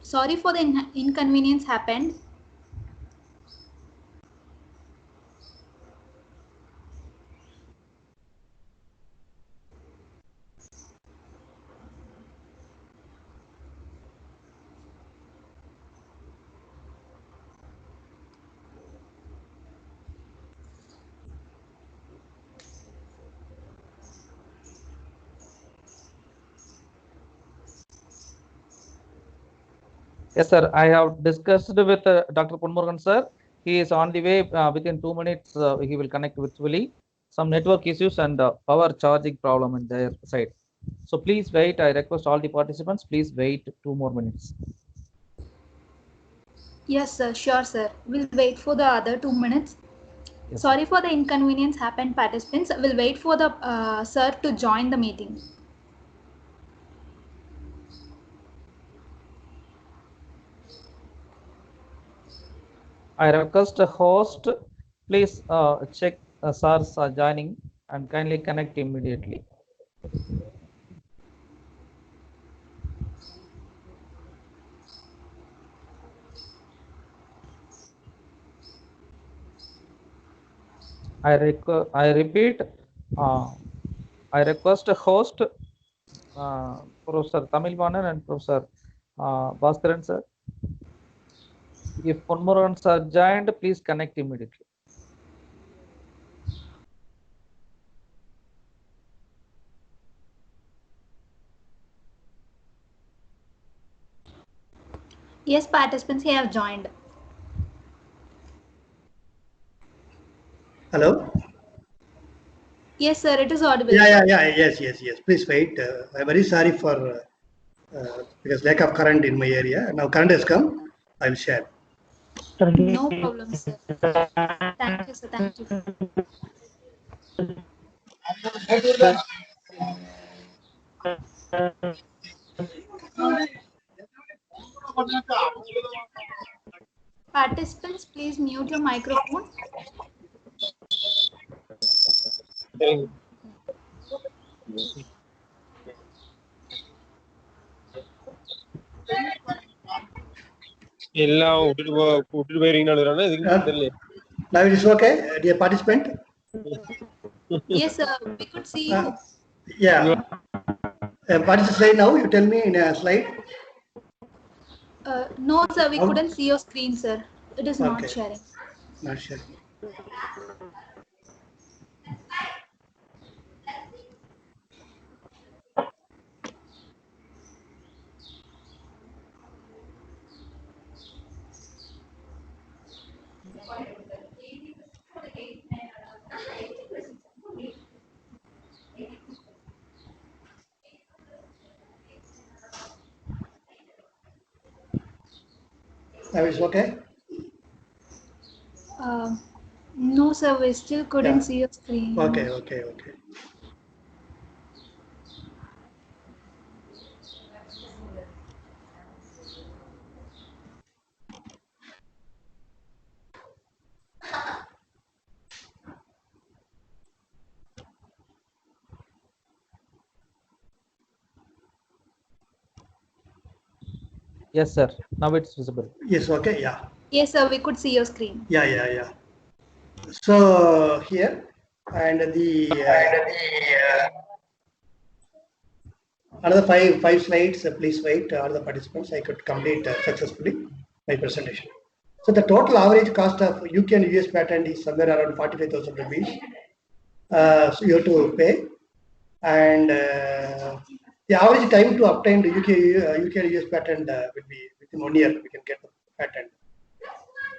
S2: Sorry for the inconvenience happened.
S3: Yes, sir. I have discussed with Dr. Ponmurugan, sir. He is on the way. Within 2 minutes, he will connect virtually. Some network issues and power charging problem on their side. So please wait. I request all the participants, please wait 2 more minutes.
S2: Yes, sir. Sure, sir. We'll wait for the other 2 minutes.
S3: Yes,
S2: Sorry for the inconvenience happened, participants. We'll wait for the sir to join the meeting.
S3: I request a host, please check SARS are joining and kindly connect immediately. I repeat, I request a host, Professor Tamil Vanan and Professor Bhaskaran, sir. If Ponmurugan sir joined, please connect immediately.
S2: Yes, participants, he have joined.
S6: Hello?
S2: Yes, sir. It is audible.
S6: Yeah. Yes. Please wait. I'm very sorry for because lack of current in my area. Now current has come. I will share.
S2: No problem, sir. Thank you, sir. Thank you. Participants, please mute your microphone.
S8: எல்லாம் விட்டுட்டு போயிருங்கன்னு இதுக்கு தெரியல.
S6: Now it is okay, dear participant?
S8: Yes, sir. We could see you.
S6: Yeah. Participant, say now, you tell me in a slide.
S8: No, sir. We
S6: How-
S8: couldn't see your screen, sir. It is not
S6: Okay.
S8: sharing.
S6: Not sure. Now it's okay?
S8: No, sir. We still couldn't
S6: Yeah.
S8: see your screen.
S6: Okay, okay, okay.
S3: Yes, sir. Now it's visible.
S6: Yes, okay, yeah.
S8: Yes, sir. We could see your screen.
S6: Yeah, yeah, yeah. So here, and the another five slides, please wait, all the participants, I could complete successfully my presentation. So the total average cost of UK and US patent is somewhere around 45,000 rupees. So you have to pay. And the average time to obtain the UK and US patent will be within 1 year, we can get the patent.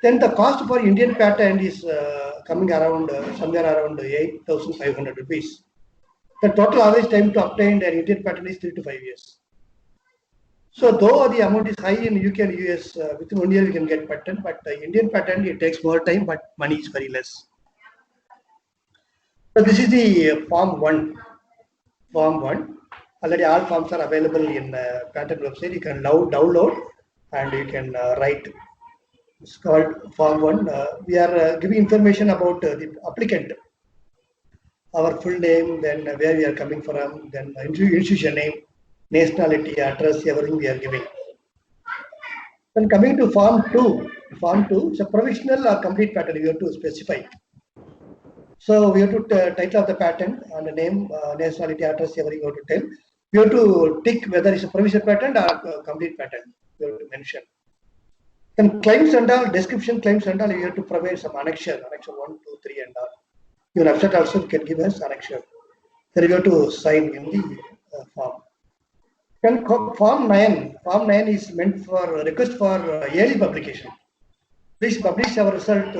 S6: Then the cost for Indian patent is coming around somewhere around 8,500 rupees. The total average time to obtain an Indian patent is 3 to 5 years. So though the amount is high in UK and US, within 1 year we can get patent, but Indian patent, it takes more time, but money is very less. So this is the form 1. Form 1. Already all forms are available in patent website. You can now download and you can write. It's called form 1. We are giving information about the applicant. Our full name, then where we are coming from, then institution name, nationality, address, everything we are giving. Then coming to form 2. Form 2 is a provisional or complete patent. We have to specify. So we have to title of the patent and the name, nationality, address, everything we have to tell. We have to tick whether it's a provisional patent or complete patent. We have to mention. Then claims and all, description claims and all, you have to provide some annexure 1, 2, 3 and all. Your abstract also can give us annexure. Then you have to sign in the form. Then form 9. Form 9 is meant for request for early publication. Please publish our result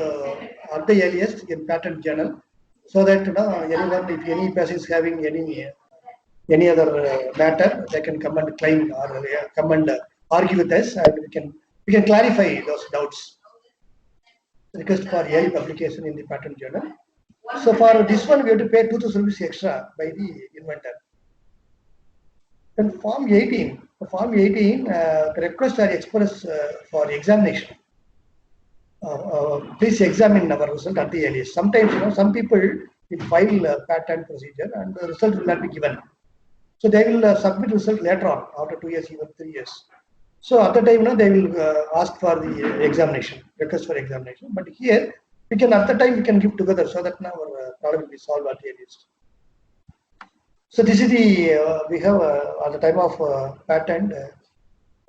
S6: at the earliest in patent journal, so that anyone, if any person is having any other matter, they can come and claim or come and argue with us, and we can clarify those doubts. Request for early publication in the patent journal. So for this one, we have to pay 2,000 rupees extra by the inventor. Then form 18. Form 18, the request are expressed for examination. Please examine our result at the earliest. Sometimes, some people will file a patent procedure and the result will not be given. So they will submit result later on, after 2 years, even 3 years. So at the time, they will ask for the examination, request for examination. But here, we can at the time we can give together, so that now our problem will be solved at the earliest. So this is the we have at the time of patent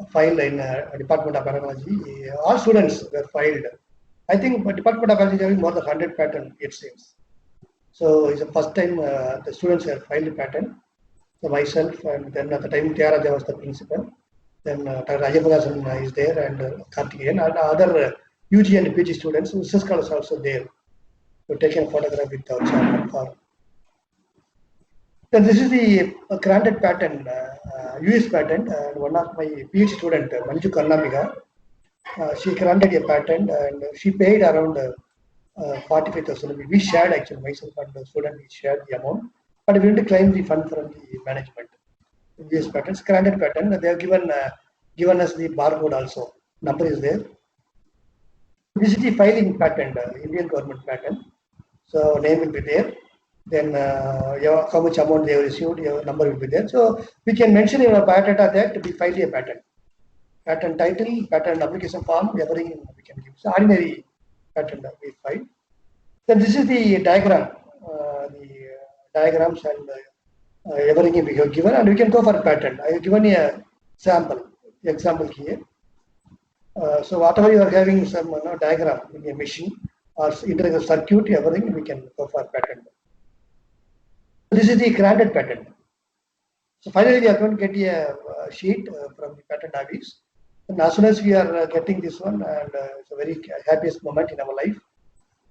S6: filed in Department of Analogy. All students were filed. I think Department of Analogy having more than 100 patents, it seems. So it's the first time the students have filed a patent. So myself, and then at the time Tiara was the principal. Then Dr. Rajapadasan is there, and Karthikeyan, and other UG and PG students. Research scholars also there. So taking a photograph with our chairman for. Then this is the granted patent, US patent, and one of my PhD student, Manju Karnamika, she granted a patent and she paid around 45,000. We shared, actually, myself and the student, we shared the amount, but we need to claim the fund from the management. US patents, granted patent, they have given us the barcode also. Number is there. This is the filing patent, Indian government patent. So name will be there. Then how much amount they have received, your number will be there. So we can mention in our biodata that we filed a patent. Patent title, patent application form, everything we can give. So ordinary patent we filed. Then this is the diagram, diagrams and everything we have given, and we can go for a pattern. I have given a example here. So whatever you are having some diagram in a machine or integral circuit, everything we can go for pattern. This is the granted pattern. So finally, we are going to get a sheet from the patent office. And as soon as we are getting this one, and it's a very happiest moment in our life,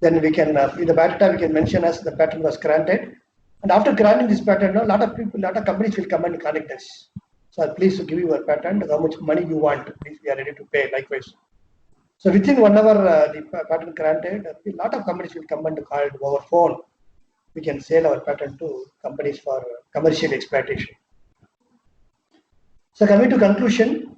S6: then we can, in the patent, we can mention as the patent was granted. And after granting this patent, a lot of companies will come and connect us. So please give your patent, how much money you want, please we are ready to pay likewise. So within 1 hour, the patent granted, a lot of companies will come and call over phone. We can sell our patent to companies for commercial exploitation. So coming to conclusion,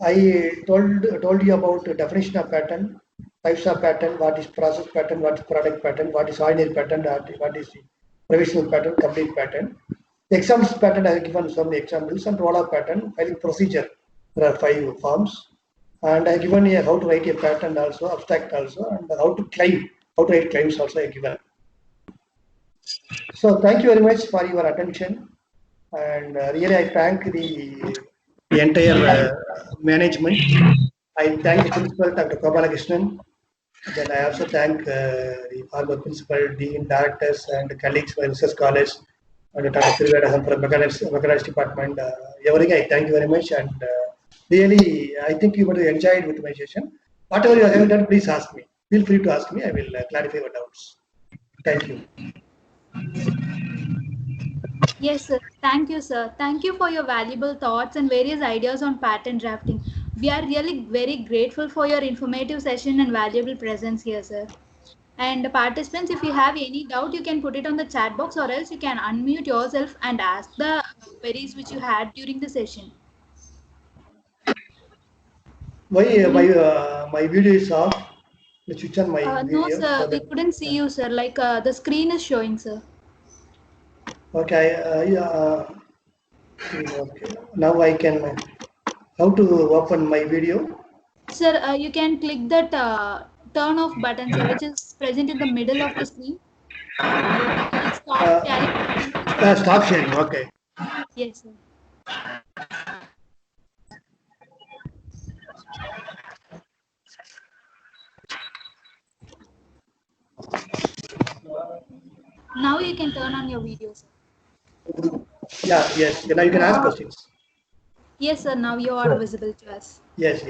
S6: I told you about the definition of patent, types of patent, what is process patent, what is product patent, what is ordinary patent, what is the provisional patent, complete patent. The examples patent I have given some examples, and roll-up patent, filing procedure. There are 5 forms, and I have given here how to write a patent also, abstract also, and how to claim, how to write claims also I have given. So thank you very much for your attention, and really I thank the entire management. I thank the principal, Dr. Gopalakrishnan. Then I also thank the former principal, dean, directors, and colleagues from research college, and Dr. Thiruvengam from mechanics department. Everything I thank you very much, and really I think you would have enjoyed with my session. Whatever you have done, please ask me. Feel free to ask me. I will clarify your doubts. Thank you.
S8: Yes, sir. Thank you, sir. Thank you for your valuable thoughts and various ideas on patent drafting. We are really very grateful for your informative session and valuable presence here, sir. And participants, if you have any doubt, you can put it on the chat box, or else you can unmute yourself and ask the queries which you had during the session.
S6: Why my video is off? Let's switch on my video.
S8: No, sir. We couldn't see you, sir. Like the screen is showing, sir.
S6: Okay. Okay. Now I can. How to open my video?
S8: Sir, you can click that turn off button, sir, which is present in the middle of the screen. Stop sharing.
S6: Stop sharing. Okay.
S8: Yes, sir. Now you can turn on your video, sir.
S6: Yeah. Yes. Now you can ask questions.
S8: Yes, sir. Now you are visible to us.
S6: Yes.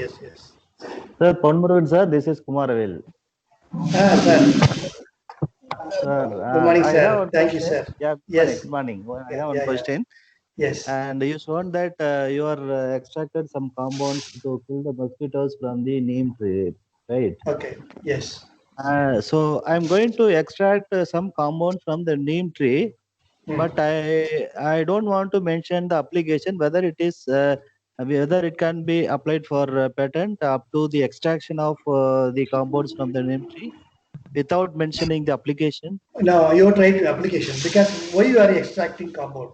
S9: Sir, Ponmurugan sir, this is Kumaravel.
S6: Sir.
S9: Sir,
S6: good morning, sir. Thank you, sir.
S9: Yeah,
S6: yes.
S9: Good morning. I have one question.
S6: Yes.
S9: And you shown that you are extracted some compounds to kill the mosquitoes from the neem tree, right?
S6: Okay. Yes.
S9: So I'm going to extract some compounds from the neem tree, but I don't want to mention the application, whether it is whether it can be applied for patent up to the extraction of the compounds from the neem tree without mentioning the application.
S6: No, you tried application, because why you are extracting compound?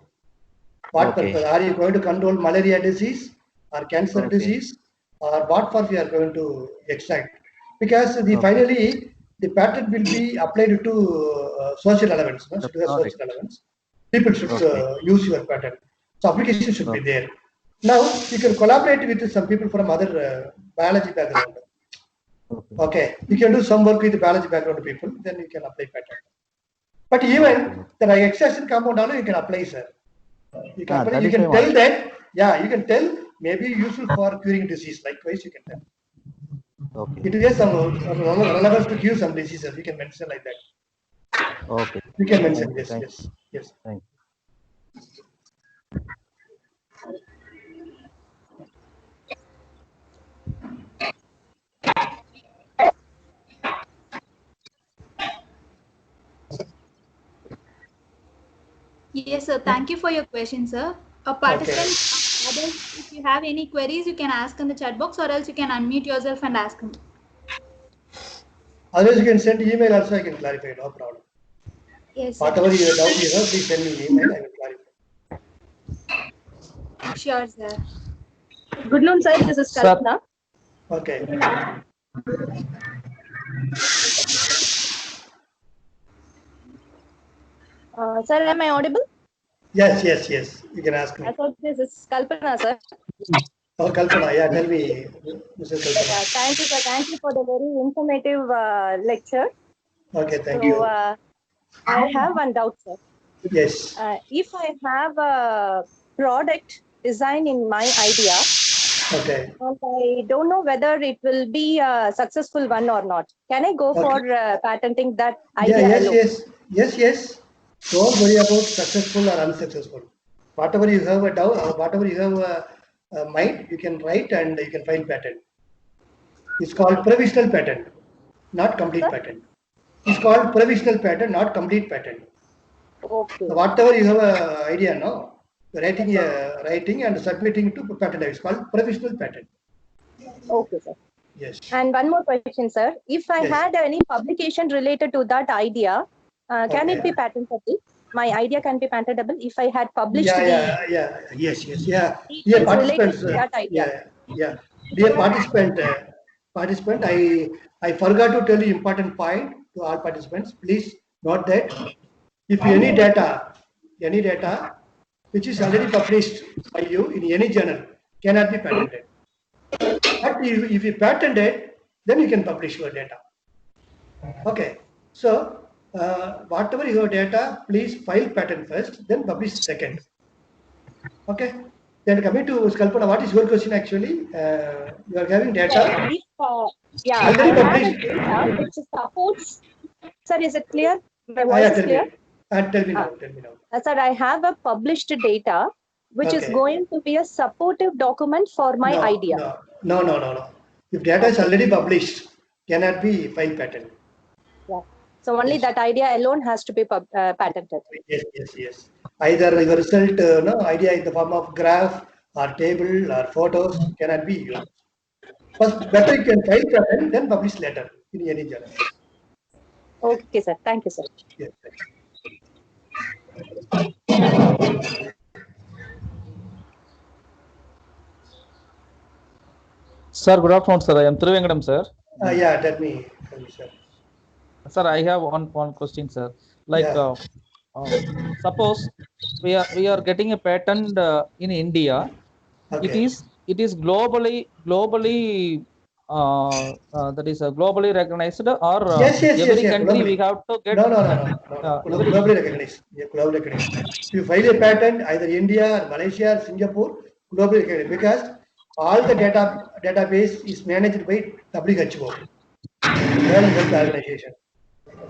S6: What purpose? Are you going to control malaria disease or cancer disease, or what for you are going to extract? Because finally the patent will be applied to social relevance. No? Social relevance. People should use your patent. So application should be there. Now you can collaborate with some people from other biology background. Okay, you can do some work with the biology background people, then you can apply patent. But even the extraction compound also you can apply, sir. You can apply, you can tell that, you can tell maybe useful for curing disease. Likewise, you can tell. It is some relevance to cure some diseases. You can mention like that.
S9: Okay.
S6: You can mention this. Yes.
S9: Thank you.
S8: Yes, sir. Thank you for your question, sir. Participants, others, if you have any queries, you can ask in the chat box, or else you can unmute yourself and ask them.
S6: Otherwise, you can send email also. I can clarify. No problem.
S8: Yes, sir.
S6: Whatever you doubt you have, please send me email. I will clarify.
S8: Sure, sir.
S1: Good noon, sir. This is Kalpana.
S6: Okay.
S10: Sir, am I audible?
S6: Yes, yes, yes. You can ask me.
S10: I thought this is Kalpana, sir.
S6: Oh, Kalpana, yeah, tell me, Mrs. Kalpana.
S10: Thank you, sir. Thank you for the very informative lecture.
S6: Okay, thank
S10: So,
S6: you.
S10: I have one doubt, sir.
S6: Yes.
S10: If I have a product design in my idea,
S6: Okay.
S10: and I don't know whether it will be a successful one or not, can I go for patenting that idea
S6: Yeah,
S10: alone?
S6: yes. Don't worry about successful or unsuccessful. Whatever you have a doubt, whatever you have a mind, you can write and you can file patent. It's called provisional patent, not complete patent. It's called provisional patent, not complete patent.
S10: Okay.
S6: So whatever you have a idea, no, writing and submitting to patent office, called provisional patent.
S10: Okay, sir.
S6: Yes.
S10: And one more question, sir. If I had any publication related to that idea, can it be patentable? My idea can be patentable if I had published
S6: Yes. Dear
S10: it's
S6: participants,
S10: related to that idea.
S6: Dear participant, I forgot to tell you important point to all participants. Please note that if any data which is already published by you in any journal cannot be patented. But if you patent it, then you can publish your data. Okay. So whatever your data, please file patent first, then publish second. Okay. Then coming to Kalpana, what is your question actually? You are having data.
S10: If, I have a data which supports. Sir, is it clear? My voice is clear.
S6: Tell me now.
S10: Sir, I have a published data which is going to be a supportive document for my idea.
S6: No. If data is already published, cannot be filed patent.
S10: Yeah. So only that idea alone has to be patented.
S6: Yes. Either your result, idea in the form of graph or table or photos cannot be used. First, better you can file patent, then publish later in any journal.
S10: Okay, sir. Thank you, sir.
S6: Yes.
S3: Sir, good afternoon, sir. I am Thiruvengadam, sir.
S6: Tell me, sir.
S3: Sir, I have one question, sir. Like, suppose we are getting a patent in India.
S6: Okay.
S3: It is globally that is globally recognized, or every country
S6: globally.
S3: we have to get
S6: No. Globally recognized. Globally recognized. If you file a patent, either India or Malaysia or Singapore, globally recognized, because all the database is managed by WHO, World Health Organization.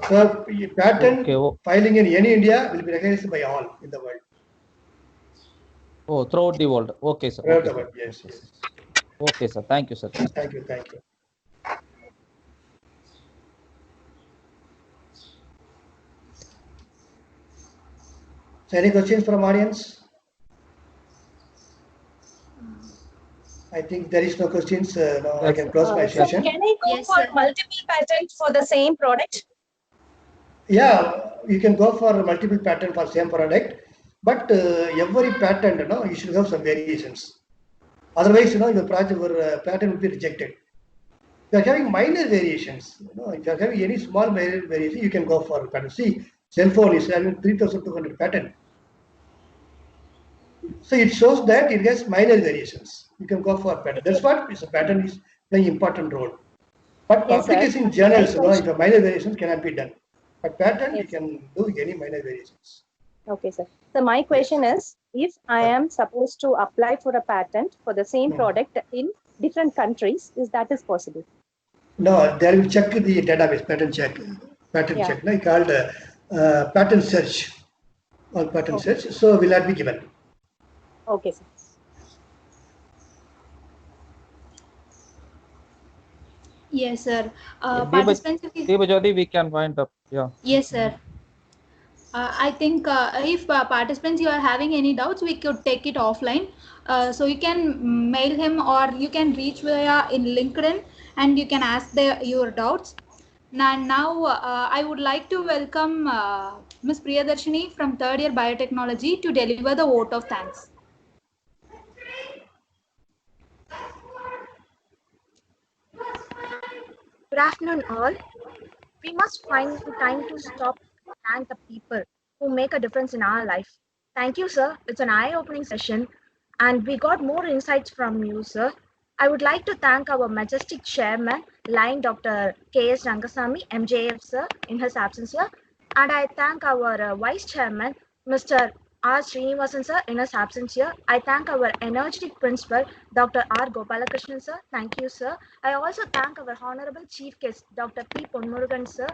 S6: So patent filing in any India will be recognized by all in the world.
S3: Oh, throughout the world. Okay, sir.
S6: Throughout the world, yes.
S3: Okay, sir. Thank you, sir.
S6: Thank you. So any questions from audience? I think there is no questions. Now I can close my session.
S10: Can I go for multiple patents for the same product?
S6: Yeah, you can go for multiple patent for same product, but every patent, you should have some variations. Otherwise, your patent will be rejected. If you are having minor variations, if you are having any small variation, you can go for patent. See, cell phone is having 3,200 patent. So it shows that it has minor variations. You can go for patent. That's what patent is playing important role. But publication journals, if a minor variations cannot be done. But patent, you can do any minor variations.
S10: Okay, sir. So my question is, if I am supposed to apply for a patent for the same product in different countries, is that possible?
S6: No, they will check the database, patent check. Check, called patent search or patent search. So will not be given.
S10: Okay, sir.
S8: Yes, sir.
S3: Participants, we can wind up. Yeah.
S8: Yes, sir. I think if participants you are having any doubts, we could take it offline. So you can mail him or you can reach via in LinkedIn and you can ask your doubts. Now I would like to welcome Ms. Priyadarshini from third year biotechnology to deliver the vote of thanks.
S1: Good afternoon, all. We must find time to stop and thank the people who make a difference in our life. Thank you, sir. It's an eye-opening session, and we got more insights from you, sir. I would like to thank our majestic chairman, Line Dr. K.S. Rangasamy, MJF, sir, in his absence here. And I thank our vice chairman, Mr. R. Srinivasan, sir, in his absence here. I thank our energetic principal, Dr. R. Gopalakrishnan, sir. Thank you, sir. I also thank our honorable chief guest, Dr. P. Ponmurugan, sir,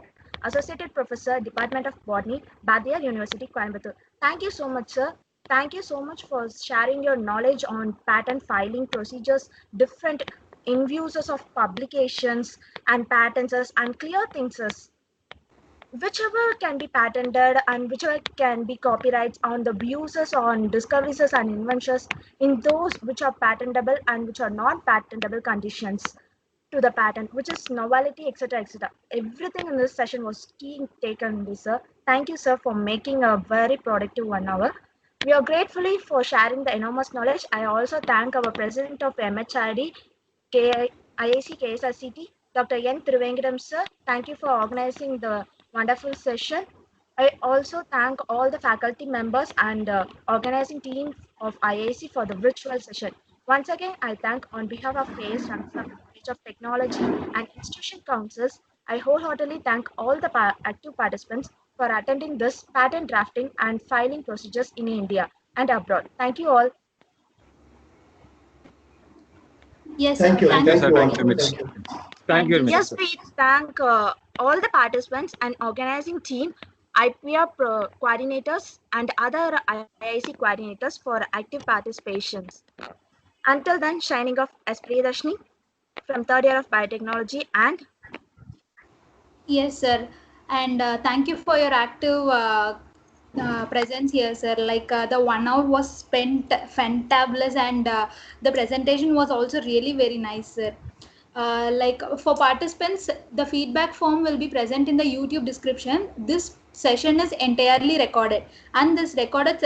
S1: Associate Professor, Department of Botany, Badiyar University, Coimbatore. Thank you so much, sir. Thank you so much for sharing your knowledge on patent filing procedures, different in uses of publications and patents and clear things whichever can be patented and whichever can be copyrights on the uses on discoveries and inventions in those which are patentable and which are not patentable conditions to the patent, which is novelty, etc., etc. Everything in this session was taken, sir. Thank you, sir, for making a very productive 1 hour. We are gratefully for sharing the enormous knowledge. I also thank our president of MHRD, IAC KSRCT, Dr. N. Thiruvengadam, sir. Thank you for organizing the wonderful session. I also thank all the faculty members and organizing team of IAC for the virtual session. Once again, I thank on behalf of KS Rangasamy College of Technology and Institution Councils. I wholeheartedly thank all the active participants for attending this patent drafting and filing procedures in India and abroad. Thank you all.
S8: Yes,
S6: Thank you.
S8: Thank
S6: Thank
S8: you.
S6: you.
S11: Thank you,
S6: Thank
S11: Mitch.
S6: you.
S11: Thank you, Mitch.
S1: Yes, please thank all the participants and organizing team, IPR coordinators and other IIC coordinators for active participations. Until then, shining off as Priyadashni from third year of biotechnology and
S8: Yes, sir. And thank you for your active presence here, sir. Like the 1 hour was spent fantabulous, and the presentation was also really very nice, sir. Like for participants, the feedback form will be present in the YouTube description. This session is entirely recorded, and this recorded session